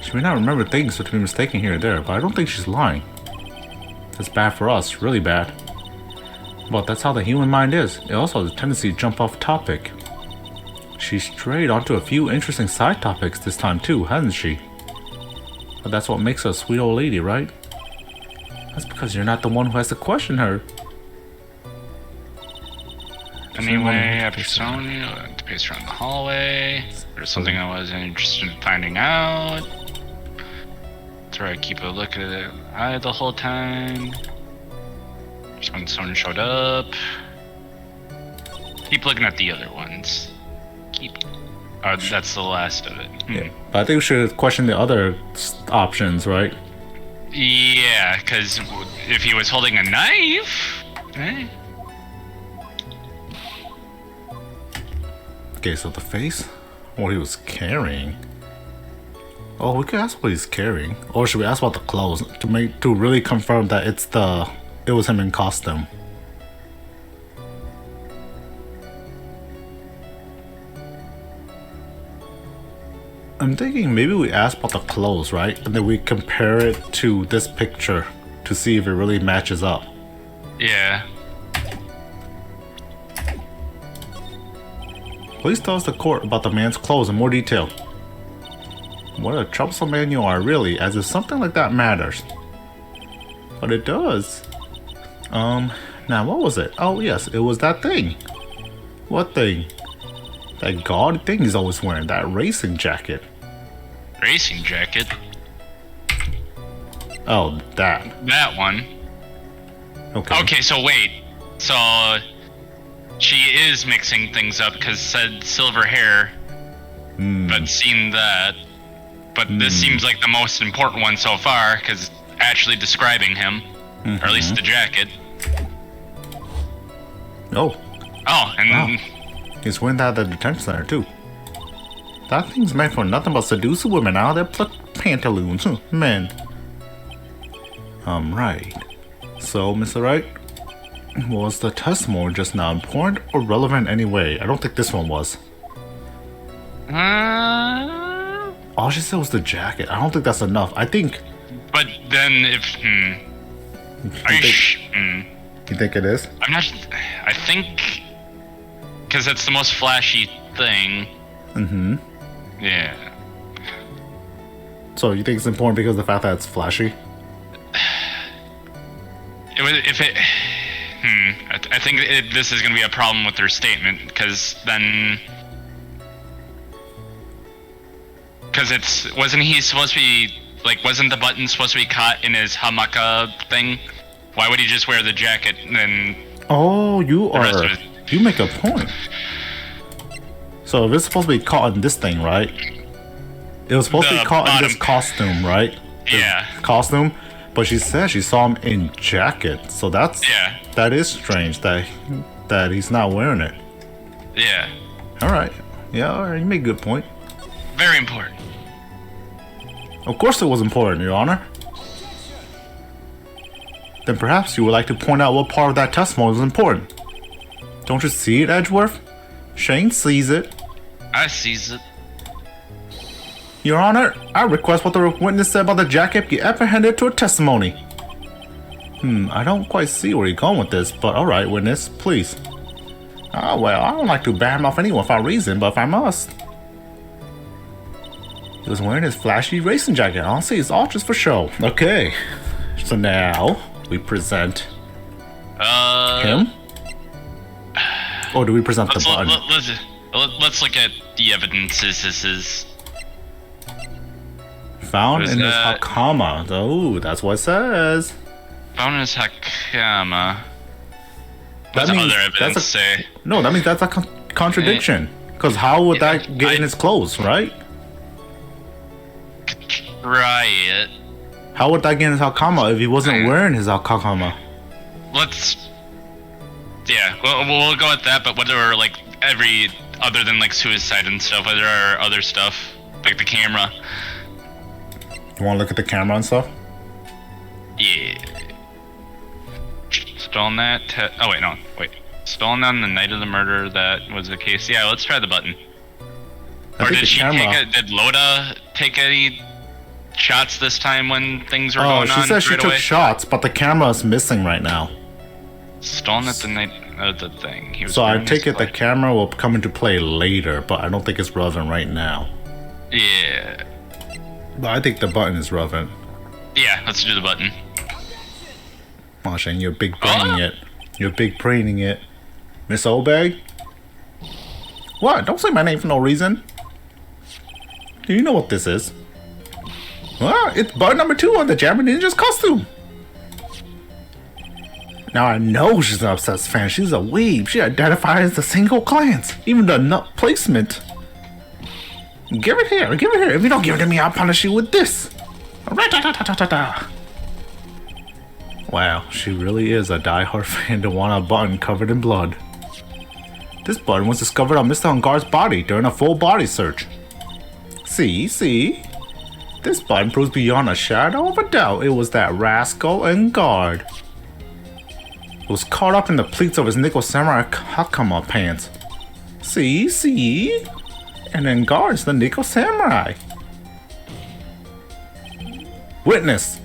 She may not remember things to be mistaken here or there, but I don't think she's lying. That's bad for us, really bad. But that's how the human mind is. It also has a tendency to jump off topic. She strayed onto a few interesting side topics this time too, hasn't she? But that's what makes her a sweet old lady, right? That's because you're not the one who has to question her. Anyway, after Sony, I went to pace around the hallway. There's something I was interested in finding out. That's where I keep a look at the eye the whole time. Just when someone showed up. Keep looking at the other ones. That's the last of it. Yeah, but I think we should question the other options, right? Yeah, because if he was holding a knife, Okay, so the face, what he was carrying. Oh, we could ask what he's carrying, or should we ask about the clothes to really confirm that it was him in costume? I'm thinking maybe we ask about the clothes, right? And then we compare it to this picture to see if it really matches up. Yeah. Please tell us the court about the man's clothes in more detail. What a troublesome man you are, really, as if something like that matters. But it does. Now what was it? Oh yes, it was that thing. What thing? That gaudy thing he's always wearing, that racing jacket. Racing jacket. Oh, that. That one. Okay. Okay, so wait. So she is mixing things up because said silver hair, but seen that. But this seems like the most important one so far because actually describing him, or at least the jacket. Oh. Oh, and Wow. He's wearing that at the detention center too. That thing's meant for nothing but seducing women out of their pantaloons, men. Right. So, Mr. Wright, was the testimony just now important or relevant anyway? I don't think this one was. All she said was the jacket. I don't think that's enough. I think. But then if are you? You think it is? I'm not. I think because it's the most flashy thing. Mm-hmm. Yeah. So you think it's important because of the fact that it's flashy? If it. I think this is going to be a problem with their statement because then. Because wasn't he supposed to be wasn't the button supposed to be caught in his hamaka thing? Why would he just wear the jacket and then? Oh, you rest of you make a point. So if it's supposed to be caught in this thing, right? It was supposed to be caught in this costume, right? Yeah. Costume, but she said she saw him in jacket, so that is strange that he's not wearing it. Yeah. All right. Yeah, all right, you make a good point. Very important. Of course it was important, Your Honor. Then perhaps you would like to point out what part of that testimony was important. Don't you see it, Edgeworth? Shane sees it. I sees it. Your Honor, I request what the witness said about the jacket be apprehended to a testimony. I don't quite see where you're going with this, but alright, witness, please. Well, I don't like to badmouth anyone without reason, but if I must. He was wearing his flashy racing jacket. Honestly, it's all just for show. Okay. So now, we present him? Or do we present the button? Let's look at the evidences. Found in his hakama. Oh, that's what it says. Found in his hakama. That What's means other evidence say? No, that means that's a contradiction. Because how would that get in his clothes, right? Try it. How would that get in his hakama if he wasn't wearing his hakama? Yeah, we'll go with that, but what are every other than suicide and stuff, what are other stuff? Like the camera. You want to look at the camera and stuff? Yeah. Stolen that. Oh, wait. Stolen on the night of the murder, that was the case. Yeah, let's try the button. Or did did Loda take any shots this time when things were going on? She said she took shots, but the camera is missing right now. Stolen at the night of the thing. So I take it the camera will come into play later, but I don't think it's relevant right now. Yeah. But I think the button is relevant. Yeah, let's do the button. Oh, Shane, you're big braining it. You're big braining it. Miss Oldbag? What? Don't say my name for no reason. Do you know what this is? Well, it's button number 2 on the Jammer Ninja's costume. Now I know she's an obsessed fan. She's a weeb. She identifies the single glance. Even the nut placement. Give it here. Give it here. If you don't give it to me, I'll punish you with this. Wow, she really is a die-hard fan to want a button covered in blood. This button was discovered on Mr. Hungar's body during a full body search. See? This button proves beyond a shadow of a doubt it was that rascal Hungar. It was caught up in the pleats of his nickel samurai hakama pants. See? And then guards the nickel samurai. Witness.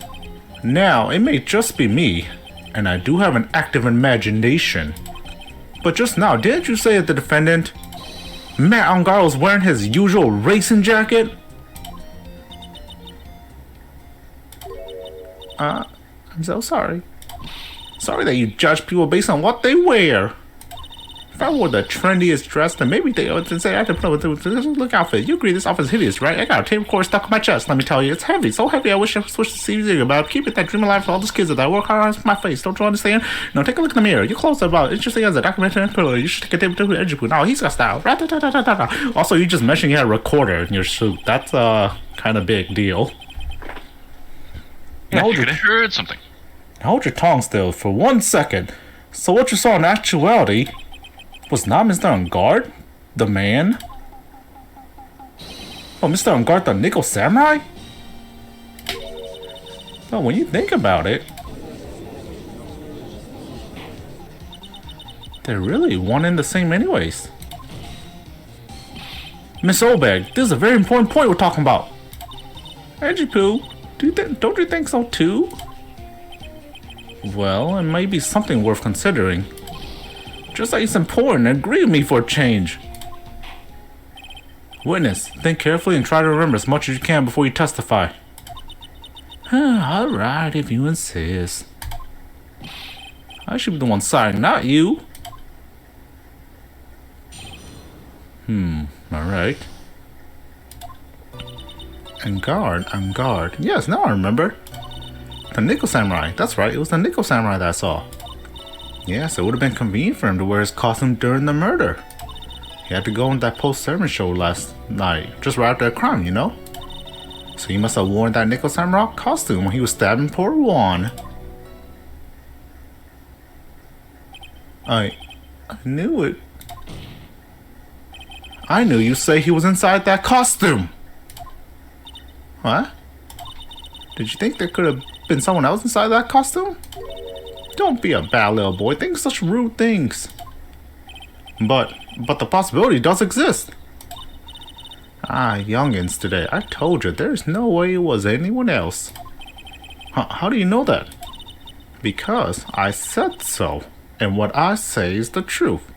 Now, it may just be me, and I do have an active imagination. But just now, didn't you say that the defendant, Matt Hungar, was wearing his usual racing jacket? I'm so sorry. Sorry that you judge people based on what they wear. If I wore the trendiest dress, then maybe they would say I had to put up with this look outfit. You agree this outfit is hideous, right? I got a tape recorder stuck in my chest. Let me tell you, it's heavy. So heavy, I wish I switched to CD, but keep it that dream alive for all those kids that I work hard on my face. Don't you understand? No, take a look in the mirror. Your clothes are about interesting as a documentary pillow. You should take a tape to energy pool. No, he's got style. Also, you just mentioned you had a recorder in your suit. That's kind of big deal. Yeah, you could have heard something. Hold your tongue still for 1 second. So what you saw in actuality was not Mr. Ungard, the man? Oh, Mr. Ungard, the Nickel Samurai? Well, when you think about it, they're really one and the same anyways. Miss Oldbag, this is a very important point we're talking about. Edgy-poo, don't you think so too? Well, it may be something worth considering. Just like it's important, agree with me for a change. Witness, think carefully and try to remember as much as you can before you testify. Alright, if you insist. I should be the one signing, not you. Alright. And guard. Yes, now I remember. The Nickel Samurai. That's right, it was the Nickel Samurai that I saw. Yes, it would have been convenient for him to wear his costume during the murder. He had to go on that post-sermon show last night, just right after the crime, you know? So he must have worn that Nickel Samurai costume when he was stabbing poor Juan. I knew it. I knew you say he was inside that costume. What? Did you think there could have been someone else inside that costume? Don't be a bad little boy. Think such rude things. But the possibility does exist. Youngins today. I told you, there's no way it was anyone else. How do you know that? Because I said so. And what I say is the truth.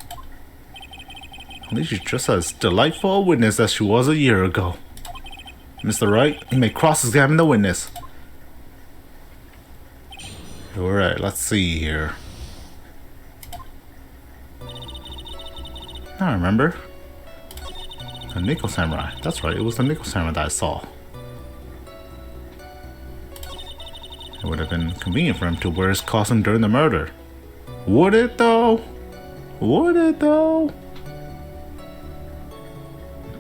At least she's just as delightful a witness as she was a year ago. Mr. Wright, you may cross-examine the witness. Alright, let's see here. I remember. The Nickel Samurai. That's right, it was the Nickel Samurai that I saw. It would have been convenient for him to wear his costume during the murder. Would it though? Would it though?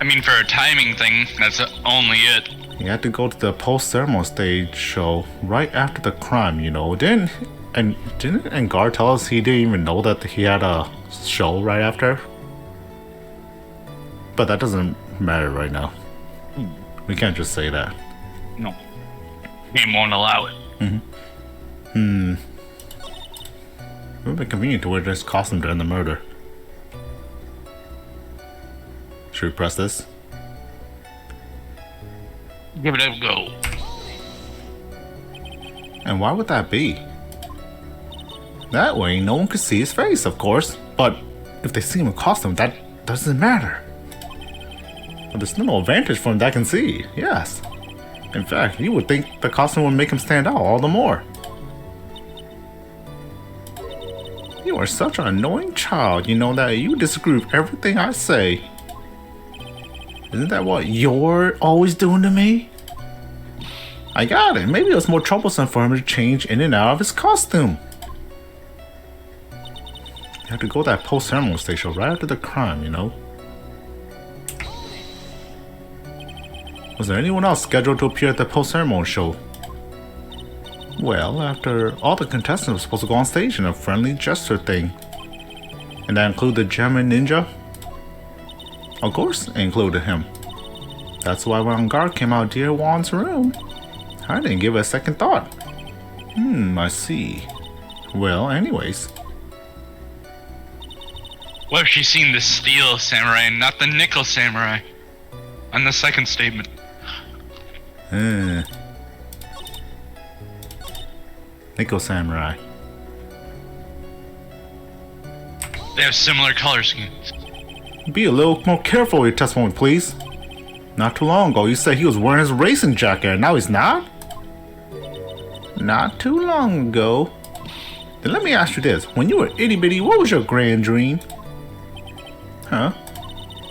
I mean, for a timing thing, that's only it. He had to go to the post-ceremony stage show right after the crime, you know. Didn't Gar tell us he didn't even know that he had a show right after? But that doesn't matter right now. We can't just say that. No. Game won't allow it. It would be convenient to wear this costume during the murder. Should we press this? Give it a go. And why would that be? That way, no one could see his face, of course. But if they see him in costume, that doesn't matter. But there's no advantage for him that can see, yes. In fact, you would think the costume would make him stand out all the more. You are such an annoying child, you know that you disagree with everything I say. Isn't that what you're always doing to me? I got it. Maybe it was more troublesome for him to change in and out of his costume. You have to go to that post-ceremony station right after the crime, you know? Was there anyone else scheduled to appear at the post-ceremony show? Well, after all the contestants were supposed to go on stage in a friendly gesture thing. And that included the German ninja? Of course it included him. That's why when Guard came out of Dear Juan's room, I didn't give it a second thought. I see. Well, anyways. What if she's seen the steel samurai and not the nickel samurai? On the second statement. Nickel Samurai. They have similar color schemes. Be a little more careful with your testimony, please. Not too long ago, you said he was wearing his racing jacket, and now he's not? Not too long ago. Then let me ask you this. When you were itty-bitty, what was your grand dream? Huh?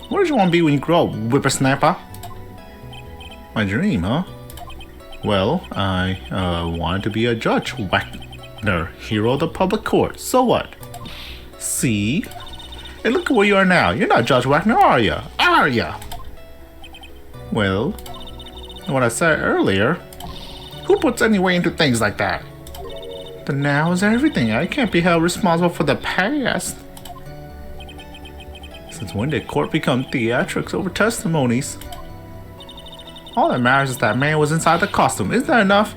What did you want to be when you grow up, whippersnapper? My dream, huh? Well, I wanted to be a judge, Wagner, hero of the public court. So what? See? Hey, look at where you are now. You're not Judge Wagner, are ya? Are ya? Well, what I said earlier. Who puts any weight into things like that? The now is everything. I can't be held responsible for the past. Since when did court become theatrics over testimonies? All that matters is that man was inside the costume. Isn't that enough?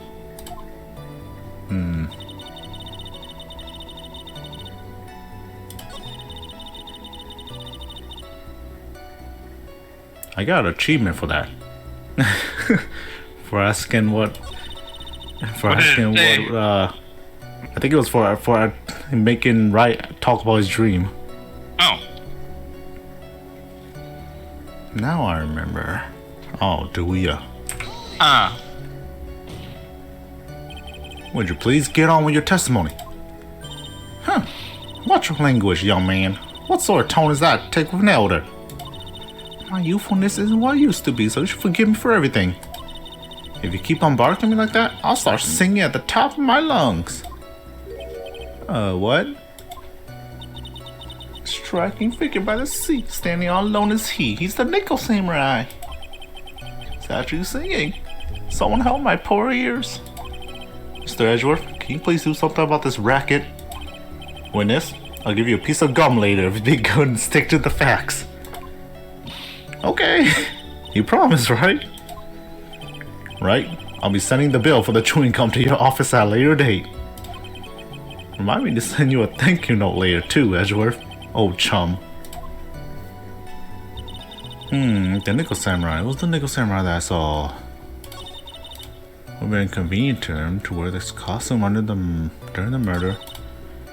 I got an achievement for that. For asking what... I think it was for making Wright talk about his dream. Oh. Now I remember. Oh, do we? Would you please get on with your testimony? Huh. Watch your language, young man. What sort of tone is that to take with an elder? My youthfulness isn't what it used to be, so you should forgive me for everything. If you keep on barking at me like that, I'll start singing at the top of my lungs. What? Striking figure by the sea, standing all alone is he. He's the nickel samurai. Is that you singing? Someone help my poor ears. Mr. Edgeworth, can you please do something about this racket? Witness, I'll give you a piece of gum later if you be good and stick to the facts. Okay, you promise, right? Right, I'll be sending the bill for the chewing gum to your office at a later date. Remind me to send you a thank you note later too, Edgeworth. Old chum. The nickel samurai. It was the nickel samurai that I saw. It would be inconvenient to him to wear this costume during the murder.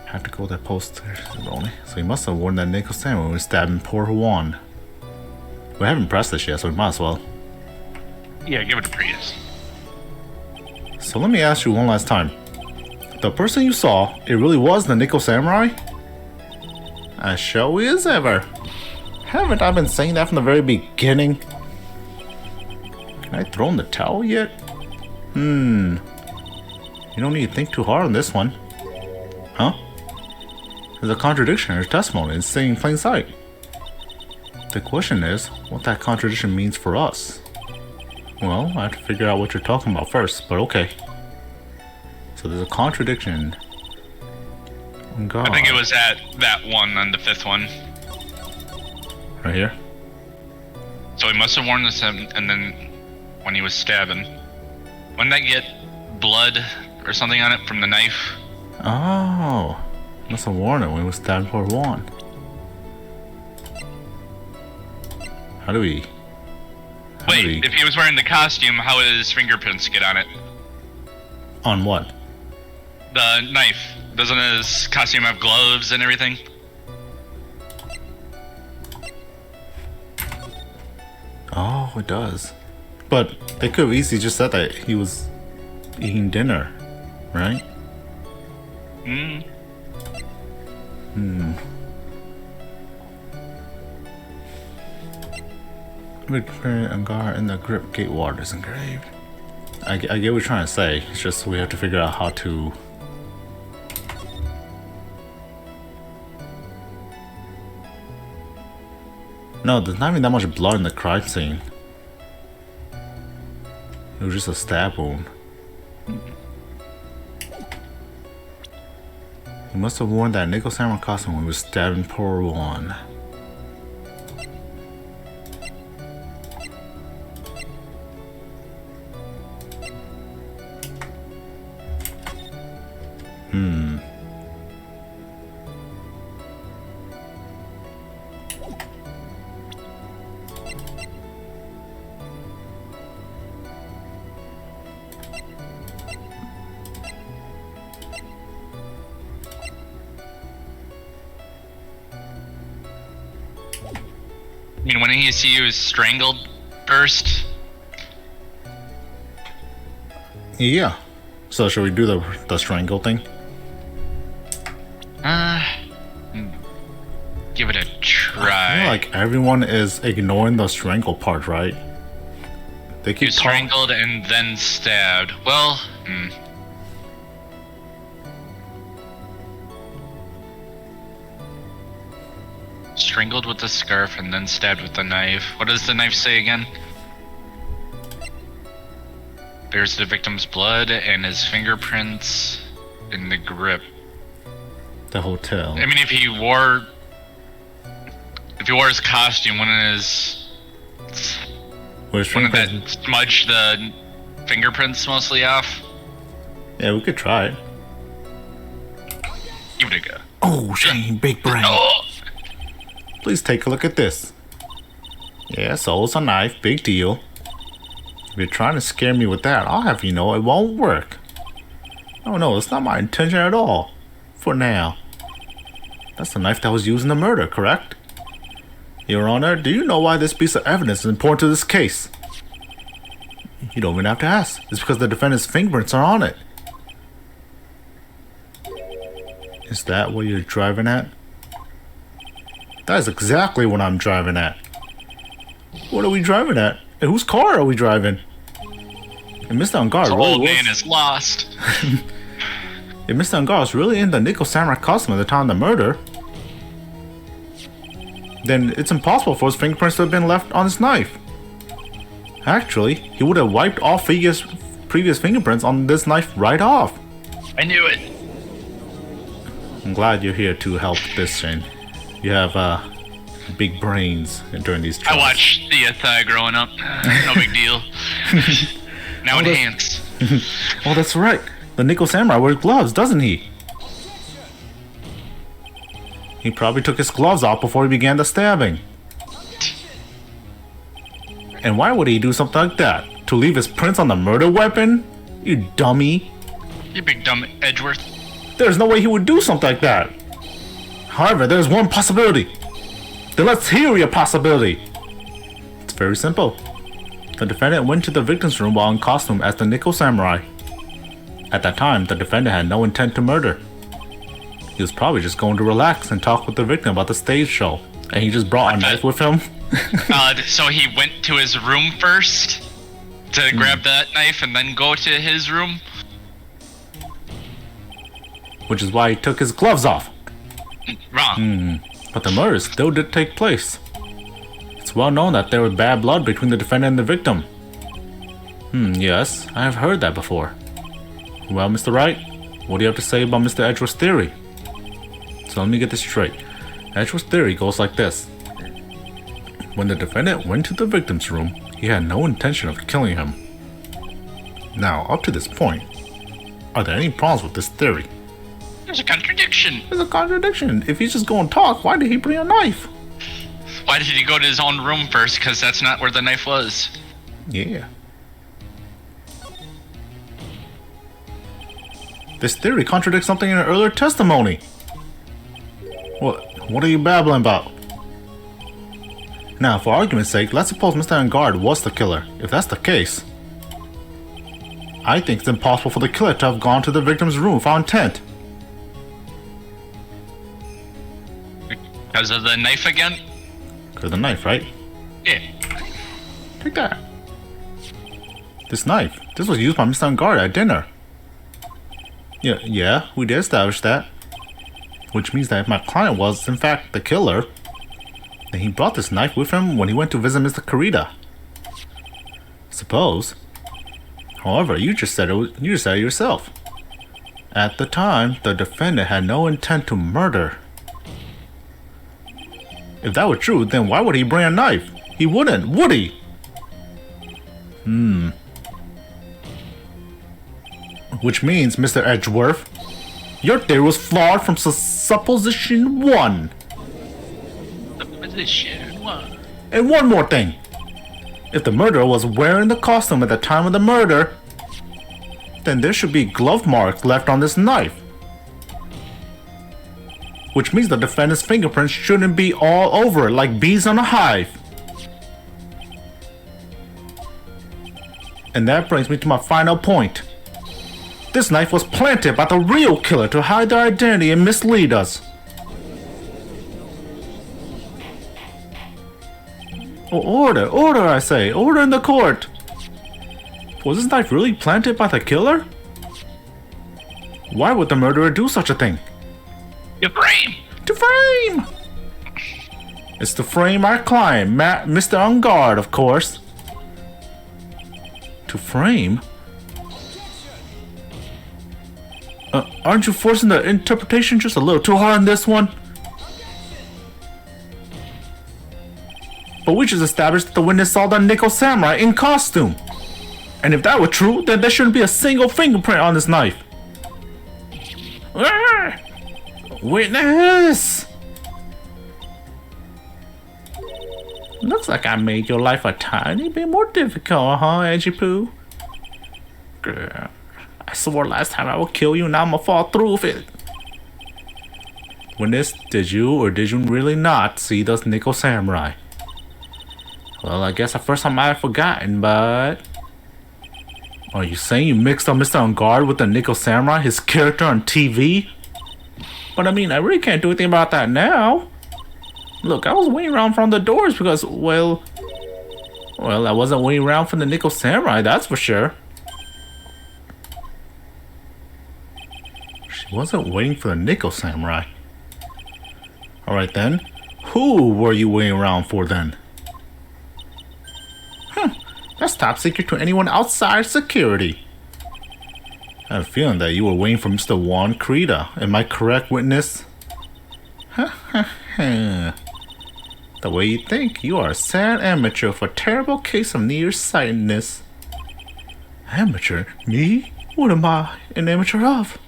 Had to go that post only. So he must have worn that nickel samurai when he was stabbing poor Juan. We haven't pressed this yet, so we might as well. Yeah, give it to Prius. So let me ask you one last time. The person you saw, it really was the nickel samurai? As showy as ever. Haven't I been saying that from the very beginning? Can I throw in the towel yet? You don't need to think too hard on this one. Huh? There's a contradiction in her testimony. It's saying in plain sight. The question is, what that contradiction means for us. Well, I have to figure out what you're talking about first, but okay. So there's a contradiction. Oh God. I think it was at that one on the 5th one. Right here? So he must have worn this and then when he was stabbing. Wouldn't that get blood or something on it from the knife? Oh. Must have worn it when he was stabbing for Juan. How do we... Wait, if he was wearing the costume, how would his fingerprints get on it? On what? The knife. Doesn't his costume have gloves and everything? Oh, it does. But they could have easily just said that he was eating dinner, right? With Angar in the grip gate water is engraved. I get what you're trying to say. It's just we have to figure out how to... No, there's not even that much blood in the crime scene. It was just a stab wound. He must have worn that nickel samurai costume when he was stabbing poor Juan. I mean, when you see he was strangled first? Yeah. So should we do the strangle thing? Give it a try. I feel like everyone is ignoring the strangle part, right? They keep You strangled and then stabbed. Well, strangled with the scarf and then stabbed with the knife. What does the knife say again? There's the victim's blood and his fingerprints in the grip. the hotel. I mean, if he wore his costume, wouldn't that smudge the fingerprints mostly off? Yeah, we could try it. Give it a go. Oh, Shane, big brain. Oh! Please take a look at this. Yeah, so it's a knife, big deal. If you're trying to scare me with that, I'll have you know it won't work. Oh no, it's not my intention at all. For now. That's the knife that was used in the murder, correct? Your Honor, do you know why this piece of evidence is important to this case? You don't even have to ask. It's because the defendant's fingerprints are on it. Is that what you're driving at? That is exactly what I'm driving at. What are we driving at? And whose car are we driving? And Mr. Angar The really old was... man is lost. If Mr. Angar was really in the Nico Samurai costume at the time of the murder, then it's impossible for his fingerprints to have been left on his knife. Actually, he would have wiped all previous fingerprints on this knife right off. I knew it. I'm glad you're here to help this, Shane. You have big brains during these I trials. watched CSI growing up. No big deal. Now enhanced. Oh, that's right. The Nico Samurai wears gloves, doesn't he? He probably took his gloves off before he began the stabbing. And why would he do something like that? To leave his prints on the murder weapon? You dummy. You big dumb Edgeworth. There's no way he would do something like that. However, there's one possibility. Then let's hear your possibility. It's very simple. The defendant went to the victim's room while in costume as the Nico Samurai. At that time, the defendant had no intent to murder. He was probably just going to relax and talk with the victim about the stage show. And he just brought a knife with him. So he went to his room first to grab that knife and then go to his room? Which is why he took his gloves off. Wrong. But the murder still did take place. It's well known that there was bad blood between the defendant and the victim. Yes, I have heard that before. Well, Mr. Wright, what do you have to say about Mr. Edgeworth's theory? So let me get this straight. Edgeworth's theory goes like this. When the defendant went to the victim's room, he had no intention of killing him. Now, up to this point, are there any problems with this theory? There's a contradiction. There's a contradiction. If he's just going to talk, why did he bring a knife? Why did he go to his own room first? Because that's not where the knife was. Yeah. This theory contradicts something in an earlier testimony. What are you babbling about? Now, for argument's sake, let's suppose Mr. Angard was the killer. If that's the case, I think it's impossible for the killer to have gone to the victim's room without intent. Because of the knife again? Because of the knife, right? Yeah. Take that. This knife, this was used by Mr. Angard at dinner. Yeah, we did establish that. Which means that if my client was, in fact, the killer, then he brought this knife with him when he went to visit Mr. Kurita. Suppose. However, you just said it yourself. At the time, the defendant had no intent to murder. If that were true, then why would he bring a knife? He wouldn't, would he? Which means, Mr. Edgeworth, your theory was flawed from supposition 1. Supposition 1. And one more thing. If the murderer was wearing the costume at the time of the murder, then there should be glove marks left on this knife. Which means the defendant's fingerprints shouldn't be all over it like bees on a hive. And that brings me to my final point. This knife was planted by the real killer to hide their identity and mislead us. Order, order, I say. Order in the court. Was this knife really planted by the killer? Why would the murderer do such a thing? You frame! To frame! It's to frame our client, Mr. On Guard, of course. To frame? Aren't you forcing the interpretation just a little too hard on this one? But we just established that the witness saw the Nickel Samurai in costume. And if that were true, then there shouldn't be a single fingerprint on this knife. Ah! Witness! Looks like I made your life a tiny bit more difficult, huh, Edgy Poo? Girl, I swore last time I would kill you, now I'm gonna fall through with it. Witness, did you or did you really not see those Nickel Samurai? Well, I guess at first I might have forgotten, but... Are you saying you mixed up Mr. On Guard with the Nickel Samurai, his character on TV? But I mean, I really can't do anything about that now. Look, I was waiting around from the doors because, well, I wasn't waiting around for the Nickel Samurai, that's for sure. She wasn't waiting for the Nickel Samurai. Alright then, who were you waiting around for then? That's top secret to anyone outside security. I have a feeling that you were waiting for Mr. Juan Krita. Am I correct, witness? The way you think, you are a sad amateur with a terrible case of nearsightedness. Amateur? Me? What am I an amateur of?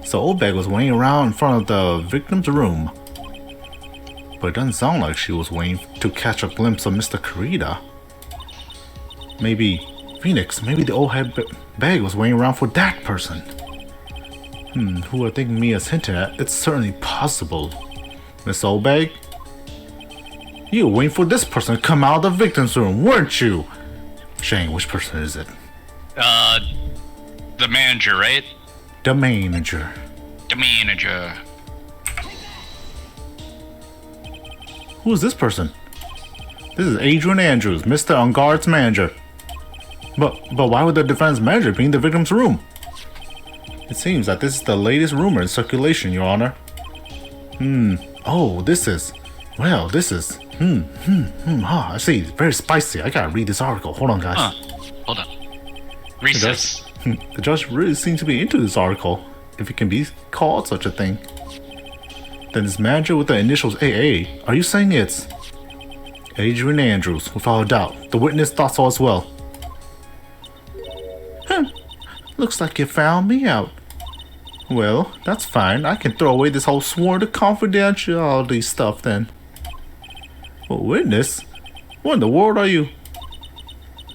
So Oldbag was waiting around in front of the victim's room. But it doesn't sound like she was waiting to catch a glimpse of Mr. Krita. Maybe Phoenix, maybe the old head bag was waiting around for that person. Who I think Mia's hinting at, it's certainly possible. Miss Oldbag? You were waiting for this person to come out of the victim's room, weren't you? Shane, which person is it? The manager, right? The manager. The manager. Who is this person? This is Adrian Andrews, Mr. On Guard's manager. But why would the defense manager be in the victim's room? It seems that this is the latest rumor in circulation, Your Honor. Oh, this is... Well, this is... I see. Very spicy. I gotta read this article. Hold on, guys. Hold on. Recess. The judge really seems to be into this article, if it can be called such a thing. Then this manager with the initials AA, are you saying it's... Adrian Andrews, without a doubt. The witness thought so as well. Looks like you found me out. Well, that's fine. I can throw away this whole sworn to confidentiality stuff then. Well, witness? What in the world are you?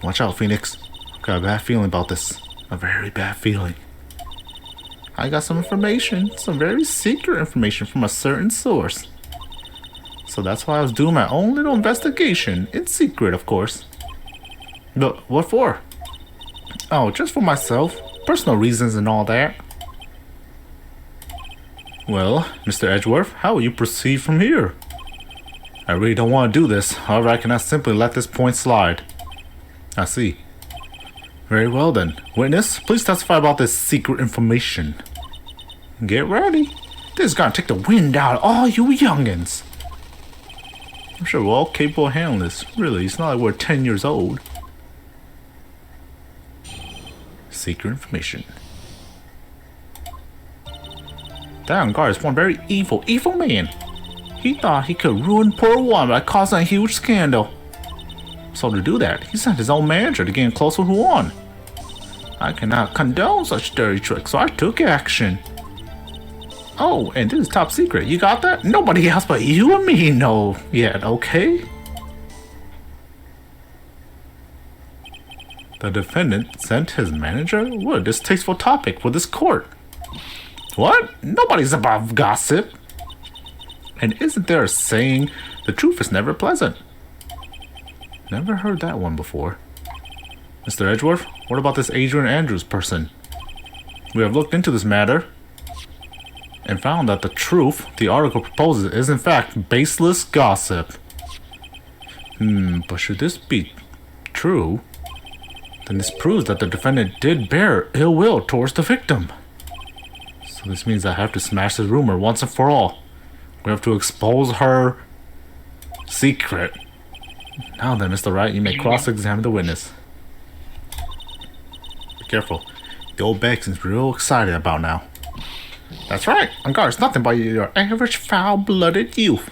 Watch out, Phoenix. I've got a bad feeling about this. A very bad feeling. I got some information, some very secret information from a certain source. So that's why I was doing my own little investigation, in secret, of course. But what for? Oh, just for myself. Personal reasons and all that. Well, Mr. Edgeworth, how will you proceed from here? I really don't want to do this. However, I cannot simply let this point slide. I see. Very well then. Witness, please testify about this secret information. Get ready. This is gonna take the wind out of all you youngins. I'm sure we're all capable of handling this. Really, it's not like we're 10 years old. Secret information. That On Guard is one very evil man. He thought he could ruin poor Juan by causing a huge scandal. So to do that, he sent his own manager to get in close with Juan. I cannot condone such dirty tricks, so I took action. Oh, and this is top secret. You got that? Nobody else but you and me know yet, okay? The defendant sent his manager? What a distasteful topic for this court. What? Nobody's above gossip. And isn't there a saying, the truth is never pleasant? Never heard that one before. Mr. Edgeworth, what about this Adrian Andrews person? We have looked into this matter and found that the truth the article proposes is in fact baseless gossip. But should this be true, then this proves that the defendant did bear ill will towards the victim. So this means I have to smash this rumor once and for all. We have to expose her secret. Now then, Mr. Wright, you may cross-examine the witness. Be careful. The old bag seems real excited about now. That's right. Unguard's nothing but your average foul-blooded youth.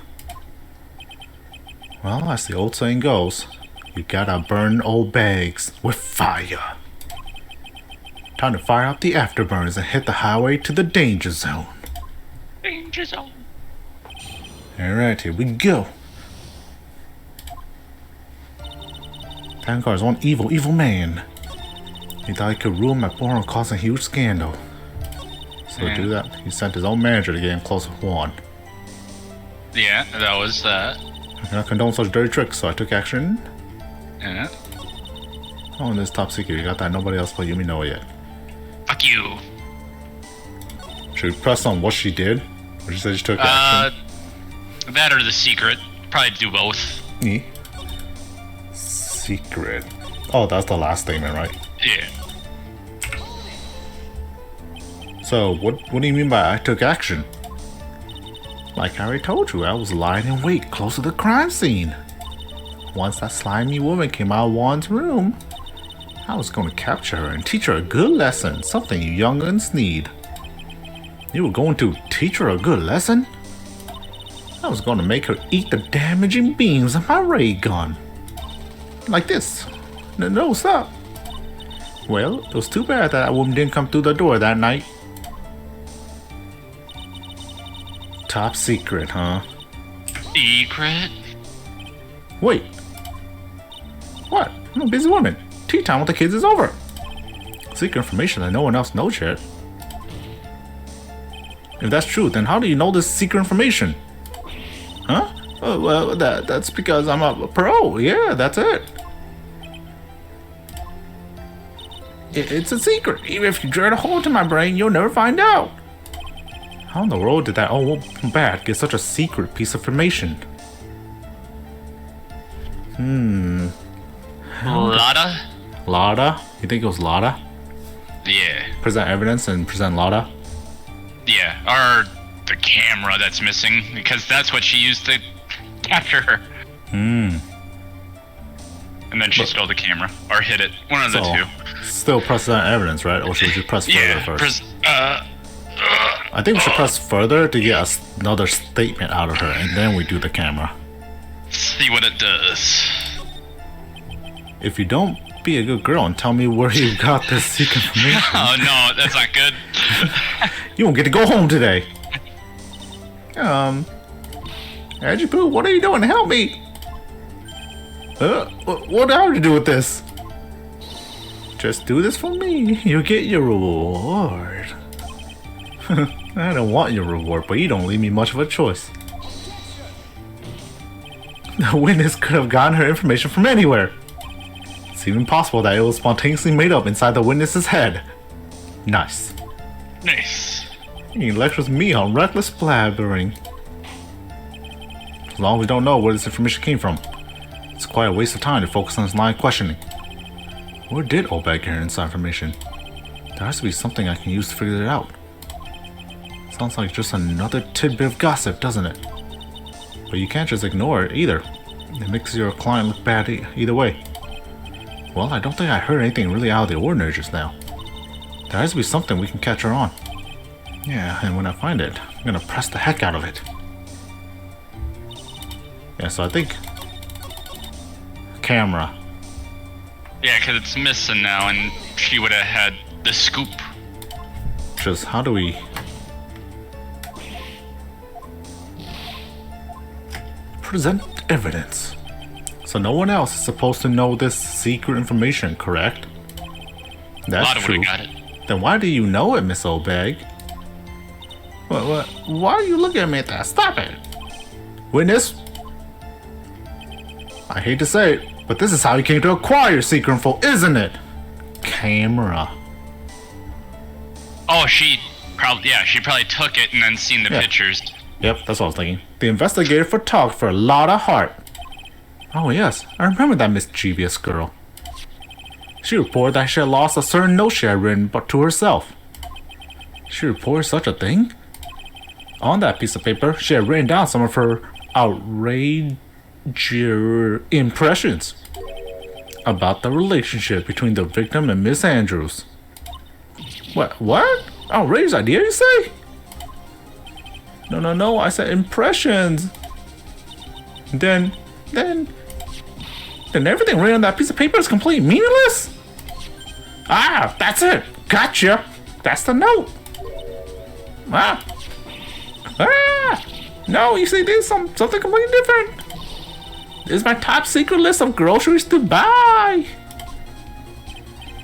Well, as the old saying goes, you gotta burn old bags with fire. Time to fire up the afterburners and hit the highway to the danger zone. Danger zone. Alright, here we go. Vanguard's one evil man. He thought he could rule my board and cause a huge scandal. So to do that, he sent his own manager to get him close with Juan. Yeah, that was that. I cannot condone such dirty tricks, so I took action. Yeah. Oh, and this top secret, you got that nobody else but Yumi know yet. Fuck you. Should we press on what she did? Or she said she took action? That or the secret. Probably do both. Secret. Oh, that's the last statement, right? Yeah. So, what do you mean by I took action? Like I already told you, I was lying in wait close to the crime scene. Once that slimy woman came out of Juan's room, I was going to capture her and teach her a good lesson, something you young'uns need. You were going to teach her a good lesson? I was going to make her eat the damaging beams of my ray gun. Like this. No, stop. Well, it was too bad that woman didn't come through the door that night. Top secret, huh? Secret? Wait. What? I'm a busy woman. Tea time with the kids is over. Secret information that no one else knows yet. If that's true, then how do you know this secret information? Huh? Oh, well, that's because I'm a pro. Yeah, that's it. It's a secret. Even if you drill a hole into my brain, you'll never find out. How in the world did that old bat get such a secret piece of information? Lada? Lada? You think it was Lada? Yeah. Present evidence and present Lada? Yeah. Or the camera that's missing, because that's what she used to capture her. And then she stole the camera. Or hid it. One of the two. Still present evidence, right? Or should we press further first? I think we should press further to get another statement out of her, and then we do the camera. See what it does. If you don't be a good girl and tell me where you got this secret information. Oh no, that's not good. You won't get to go home today. Ajipoo, what are you doing? Help me! What do I have to do with this? Just do this for me. You'll get your reward. I don't want your reward, but you don't leave me much of a choice. The witness could have gotten her information from anywhere. It's even possible that it was spontaneously made up inside the witness's head. Nice. Nice. He lectures me on reckless blabbering. As long as we don't know where this information came from, it's quite a waste of time to focus on this line of questioning. Where did Oldbag get this information? There has to be something I can use to figure it out. Sounds like just another tidbit of gossip, doesn't it? But you can't just ignore it either. It makes your client look bad either way. Well, I don't think I heard anything really out of the ordinary just now. There has to be something we can catch her on. Yeah, and when I find it, I'm gonna press the heck out of it. Yeah, so I think... camera. Yeah, because it's missing now, and she would have had the scoop. Just how do we... present evidence? So no one else is supposed to know this secret information, correct? That's true. Got it. Then why do you know it, Miss Oldbag? What? Why are you looking at me like that? Stop it! Witness? I hate to say it, but this is how you came to acquire your secret info, isn't it? Camera. Oh, she probably took it and then seen the pictures. Yep, that's what I was thinking. The investigative photographer, Lotta Hart. Oh yes, I remember that mischievous girl. She reported that she had lost a certain note she had written but to herself. She reported such a thing? On that piece of paper, she had written down some of her outrageous impressions about the relationship between the victim and Miss Andrews. What? Outrageous idea, you say? No, I said impressions. Then everything written on that piece of paper is completely meaningless? Ah, that's it. Gotcha. That's the note. No, you see, this is something completely different. This is my top secret list of groceries to buy.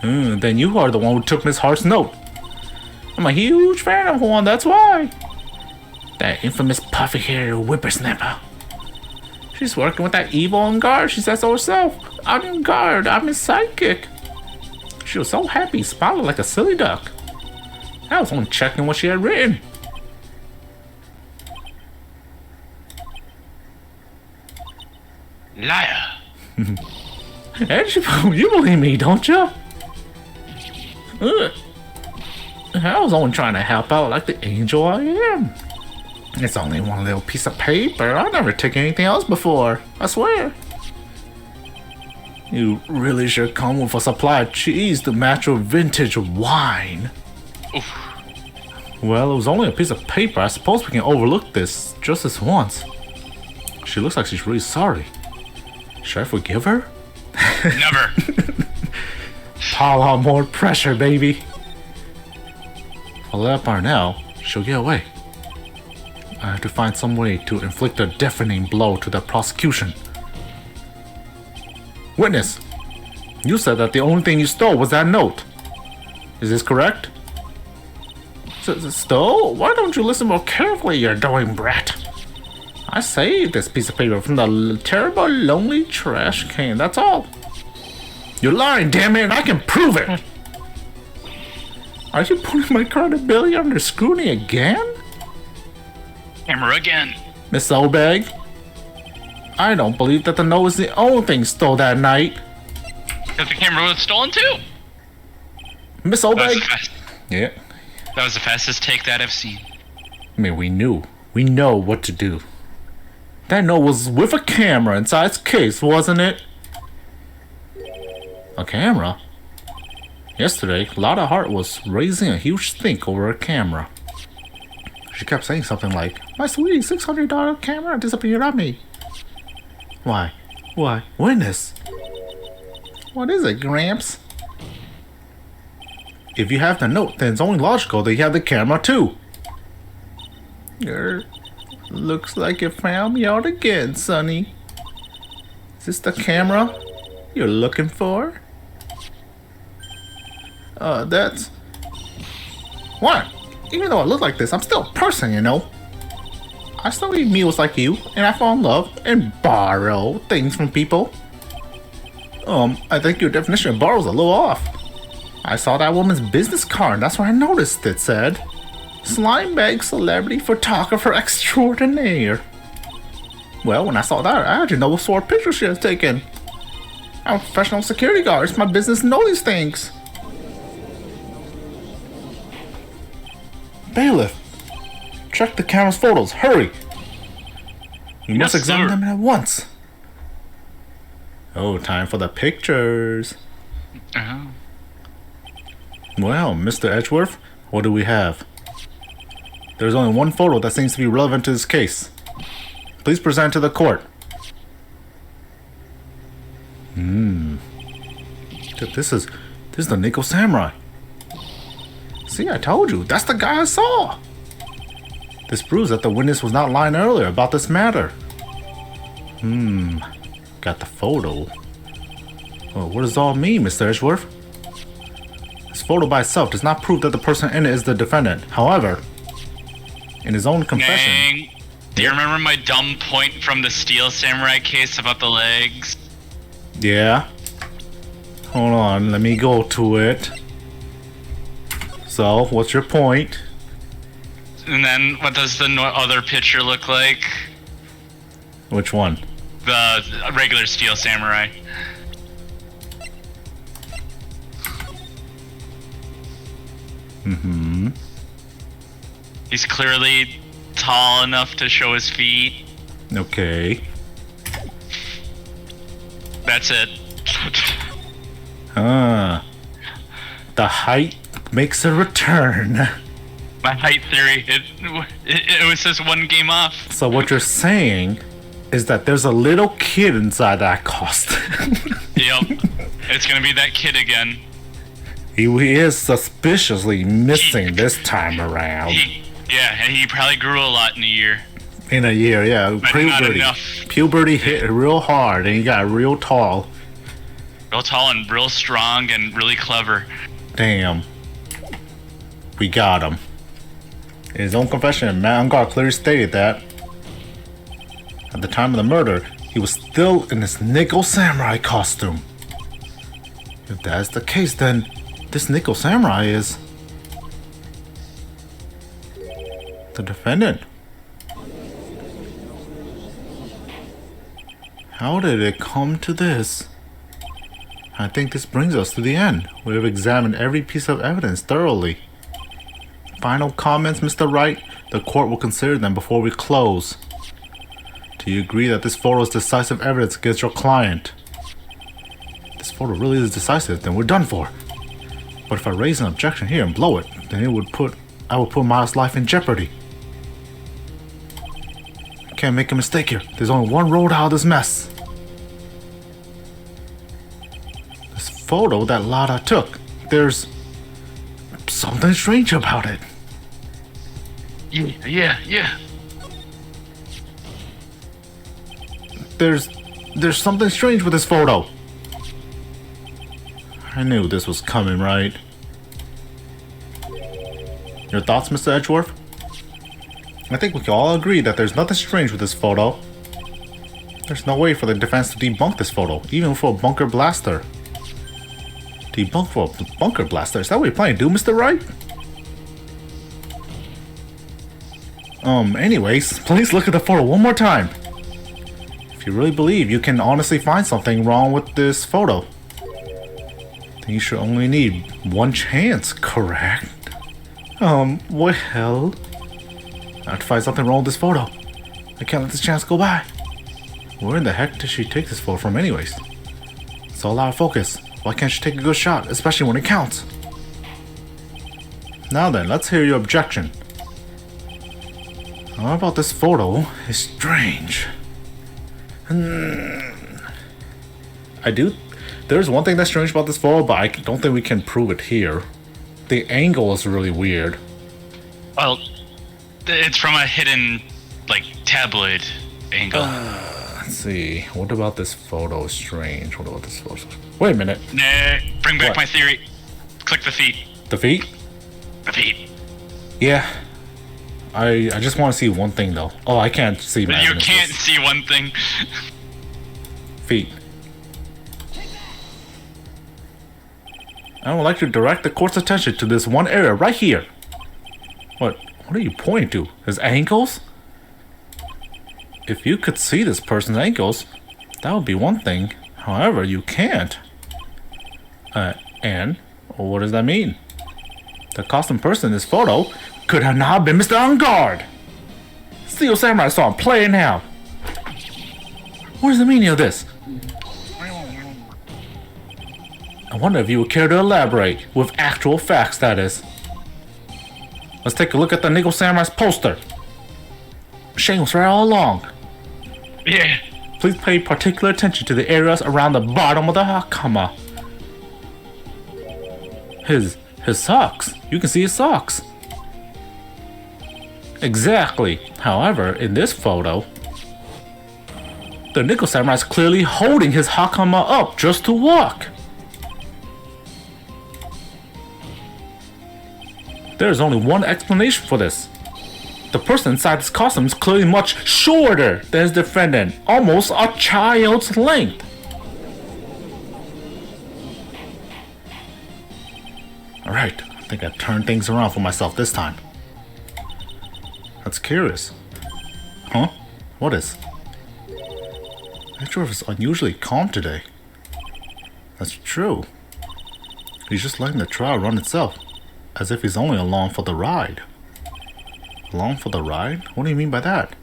Then you are the one who took Miss Hart's note. I'm a huge fan of one, that's why. That infamous puffy-haired whippersnapper. She's working with that evil on guard, she says so herself. I'm in guard, I'm his sidekick. She was so happy, smiling like a silly duck. I was only checking what she had written. Liar. And you believe me, don't you? I was only trying to help out like the angel I am. It's only one little piece of paper. I've never taken anything else before. I swear. You really should come with a supply of cheese to match your vintage wine. Oof. Well, it was only a piece of paper. I suppose we can overlook this just this once. She looks like she's really sorry. Should I forgive her? Never. Pile on more pressure, baby. If I let her now, she'll get away. I have to find some way to inflict a deafening blow to the prosecution. Witness, you said that the only thing you stole was that note. Is this correct? Stole? Why don't you listen more carefully, you doing brat? I saved this piece of paper from the terrible, lonely trash can, that's all. You're lying, damn it, and I can prove it! Are you putting my credibility under scrutiny again? Camera again. Miss Oldbag? I don't believe that the note is the only thing stole that night. Because the camera was stolen too. Miss Oldbag? Yeah. That was the fastest take that I've seen. I mean, we know what to do. That note was with a camera inside its case, wasn't it? A camera? Yesterday, Lotta Hart was raising a huge stink over a camera. She kept saying something like, "My sweetie, $600 camera disappeared on me." Why? Witness? What is it, Gramps? If you have the note, then it's only logical that you have the camera too. Looks like you found me out again, Sonny. Is this the camera you're looking for? That's... What? Even though I look like this, I'm still a person, you know? I still eat meals like you, and I fall in love and borrow things from people. I think your definition of borrow is a little off. I saw that woman's business card, that's where I noticed it said Slime Bag Celebrity Photographer Extraordinaire. Well, when I saw that, I had to know what sort of pictures she had taken. I'm a professional security guard, it's my business to know these things. Bailiff, check the camera's photos, hurry! You must examine them at once. Oh, time for the pictures. Well, Mr. Edgeworth, what do we have? There's only one photo that seems to be relevant to this case. Please present to the court. This is the Nico Samurai. See, I told you, that's the guy I saw. This proves that the witness was not lying earlier about this matter. Got the photo. Well, what does it all mean, Mr. Edgeworth? This photo by itself does not prove that the person in it is the defendant. However, in his own confession... Neng, do you remember my dumb point from the Steel Samurai case about the legs? Yeah. Hold on, let me go to it. So, what's your point? And then, what does the other picture look like? Which one? The regular steel samurai. Mm-hmm. He's clearly tall enough to show his feet. Okay. That's it. The height makes a return. My height theory, it was just one game off. So what you're saying is that there's a little kid inside that costume. Yep. It's gonna be that kid again. He is suspiciously missing this time around. He probably grew a lot in a year. In a year, yeah. But not enough. Puberty hit real hard and he got real tall. Real tall and real strong and really clever. Damn. We got him. In his own confession, Matt Ungar clearly stated that at the time of the murder, he was still in his nickel samurai costume. If that's the case, then this nickel samurai is the defendant. How did it come to this? I think this brings us to the end. We have examined every piece of evidence thoroughly. Final comments, Mr. Wright? The court will consider them before we close. Do you agree that this photo is decisive evidence against your client? If this photo really is decisive, then we're done for. But if I raise an objection here and blow it, then I would put Miles' life in jeopardy. I can't make a mistake here. There's only one road out of this mess. This photo that Lada took, there's something strange about it. Yeah. There's something strange with this photo. I knew this was coming, right? Your thoughts, Mr. Edgeworth? I think we can all agree that there's nothing strange with this photo. There's no way for the defense to debunk this photo, even for a bunker blaster. Debunk for a bunker blaster? Is that what you're planning to do, Mr. Wright? Anyways, please look at the photo one more time. If you really believe you can honestly find something wrong with this photo, then you should only need one chance, correct? Well, I have to find something wrong with this photo. I can't let this chance go by. Where in the heck did she take this photo from anyways? It's all out of focus. Why can't she take a good shot, especially when it counts? Now then, let's hear your objection. How about this photo is strange? There's one thing that's strange about this photo, but I don't think we can prove it here. The angle is really weird. Well, it's from a hidden, tabloid angle. Let's see. What about this photo is strange? What about this photo? Wait a minute. Nah, bring back What? my theory. Click the feet. The feet? The feet. Yeah. I just want to see one thing though. Oh, I can't see my You evidence. can't see one thing. Feet. I would like to direct the court's attention to this one area right here. What are you pointing to? His ankles? If you could see this person's ankles, that would be one thing. However, you can't. And what does that mean? The costume person in this photo could have not been Mr. Ungard. Steel Samurai saw him playing now. What is the meaning of this? I wonder if you would care to elaborate with actual facts, that is. Let's take a look at the Nickel Samurai's poster. Shane was right all along. Yeah. Please pay particular attention to the areas around the bottom of the hakama. His socks. You can see his socks. Exactly. However, in this photo, the Nickel Samurai is clearly holding his hakama up just to walk. There is only one explanation for this. The person inside this costume is clearly much shorter than his defendant, almost a child's length. Alright, I think I turned things around for myself this time. That's curious. Huh? What is? Edgeworth is unusually calm today. That's true. He's just letting the trial run itself, as if he's only along for the ride. Along for the ride? What do you mean by that?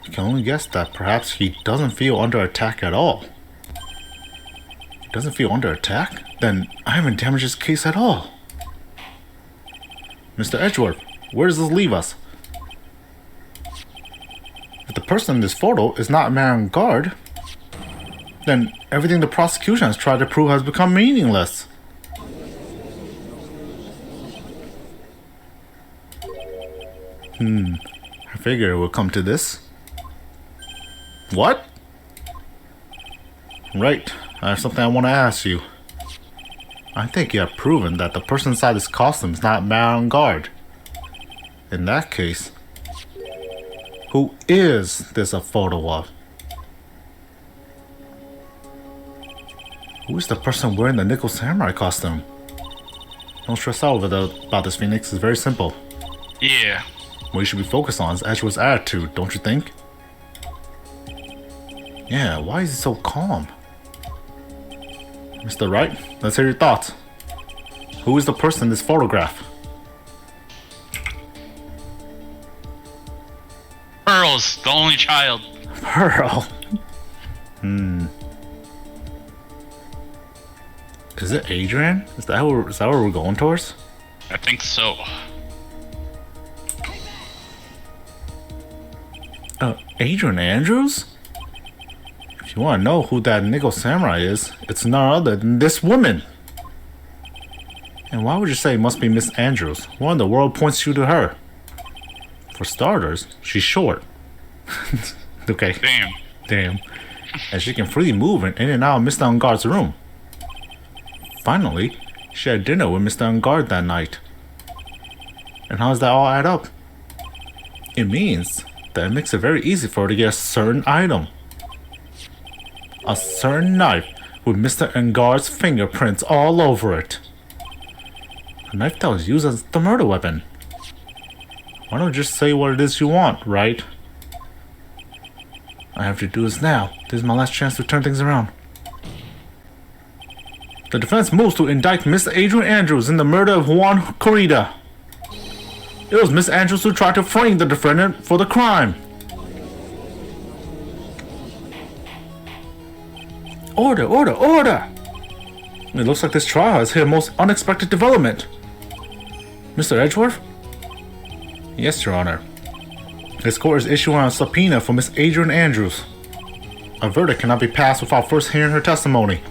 I can only guess that perhaps he doesn't feel under attack at all. He doesn't feel under attack? Then I haven't damaged his case at all. Mr. Edgeworth, where does this leave us? If the person in this photo is not a man on guard, then everything the prosecution has tried to prove has become meaningless. I figure it would come to this. What? Right, I have something I want to ask you. I think you have proven that the person inside this costume is not a man on guard. In that case, who is this a photo of? Who is the person wearing the nickel samurai costume? Don't stress out about this, Phoenix. It's very simple. Yeah. What you should be focused on is Edgeworth's attitude, don't you think? Yeah, why is he so calm? Mr. Wright, let's hear your thoughts. Who is the person in this photograph? Pearl's the only child. Pearl? Is it Adrian? Is that where we're going towards? I think so. Adrian Andrews? If you want to know who that nickel samurai is, it's none other than this woman. And why would you say it must be Miss Andrews? What in the world points you to her? For starters, she's short. Okay. Damn. And she can freely move in and out of Mr. Unguard's room. Finally, she had dinner with Mr. Ungard that night. And how does that all add up? It means that it makes it very easy for her to get a certain item. A certain knife with Mr. Ungard's fingerprints all over it. A knife that was used as the murder weapon. Why don't you just say what it is you want, right? All I have to do is now. This is my last chance to turn things around. The defense moves to indict Miss Adrian Andrews in the murder of Juan Corrida. It was Miss Andrews who tried to frame the defendant for the crime. Order! It looks like this trial has hit a most unexpected development. Mr. Edgeworth? Yes, Your Honor. This court is issuing a subpoena for Miss Adrian Andrews. A verdict cannot be passed without first hearing her testimony.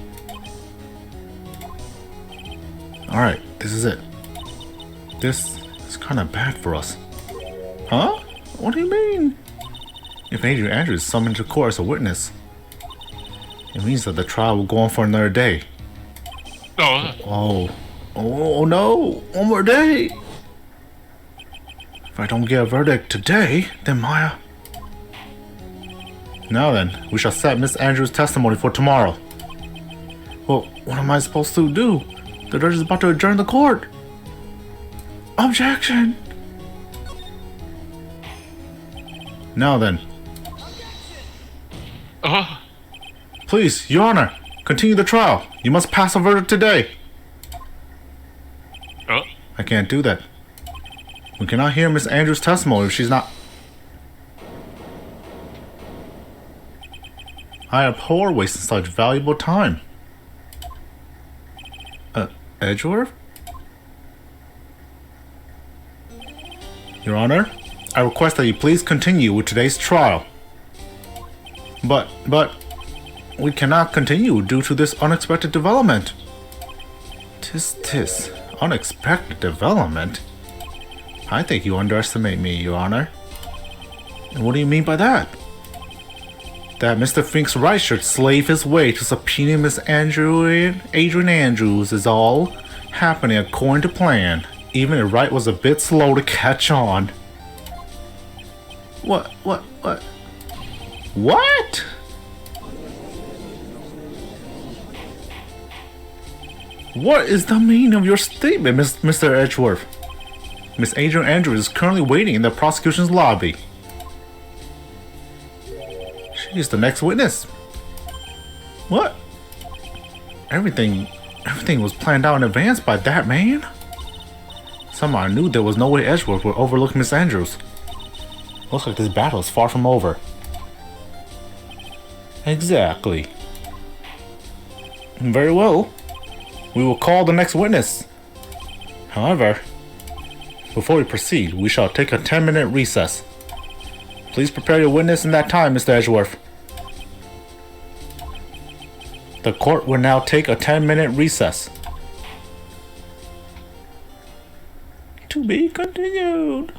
Alright, this is it. This is kind of bad for us. Huh? What do you mean? If Adrian Andrews is summoned to court as a witness, it means that the trial will go on for another day. Oh no! One more day! If I don't get a verdict today, then Maya... Now then, we shall set Miss Andrews' testimony for tomorrow. Well, what am I supposed to do? The judge is about to adjourn the court. Objection! Now then. Please, Your Honor, continue the trial. You must pass a verdict today. I can't do that. We cannot hear Miss Andrews' testimony if she's not... I abhor wasting such valuable time. Edgeworth? Your Honor, I request that you please continue with today's trial. But, we cannot continue due to this unexpected development. Tis, unexpected development? I think you underestimate me, Your Honor. And what do you mean by that? That Mr. Fink's Wright should slave his way to subpoena Miss Adrian Andrews is all happening according to plan, even if Wright was a bit slow to catch on. What? What is the meaning of your statement, Mr. Edgeworth? Miss Adrian Andrews is currently waiting in the prosecution's lobby. She's the next witness. What? Everything was planned out in advance by that man. Somehow I knew there was no way Edgeworth would overlook Miss Andrews. Looks like this battle is far from over. Exactly. Very well. We will call the next witness. However, before we proceed, we shall take a 10-minute recess. Please prepare your witness in that time, Mr. Edgeworth. The court will now take a 10-minute recess. To be continued.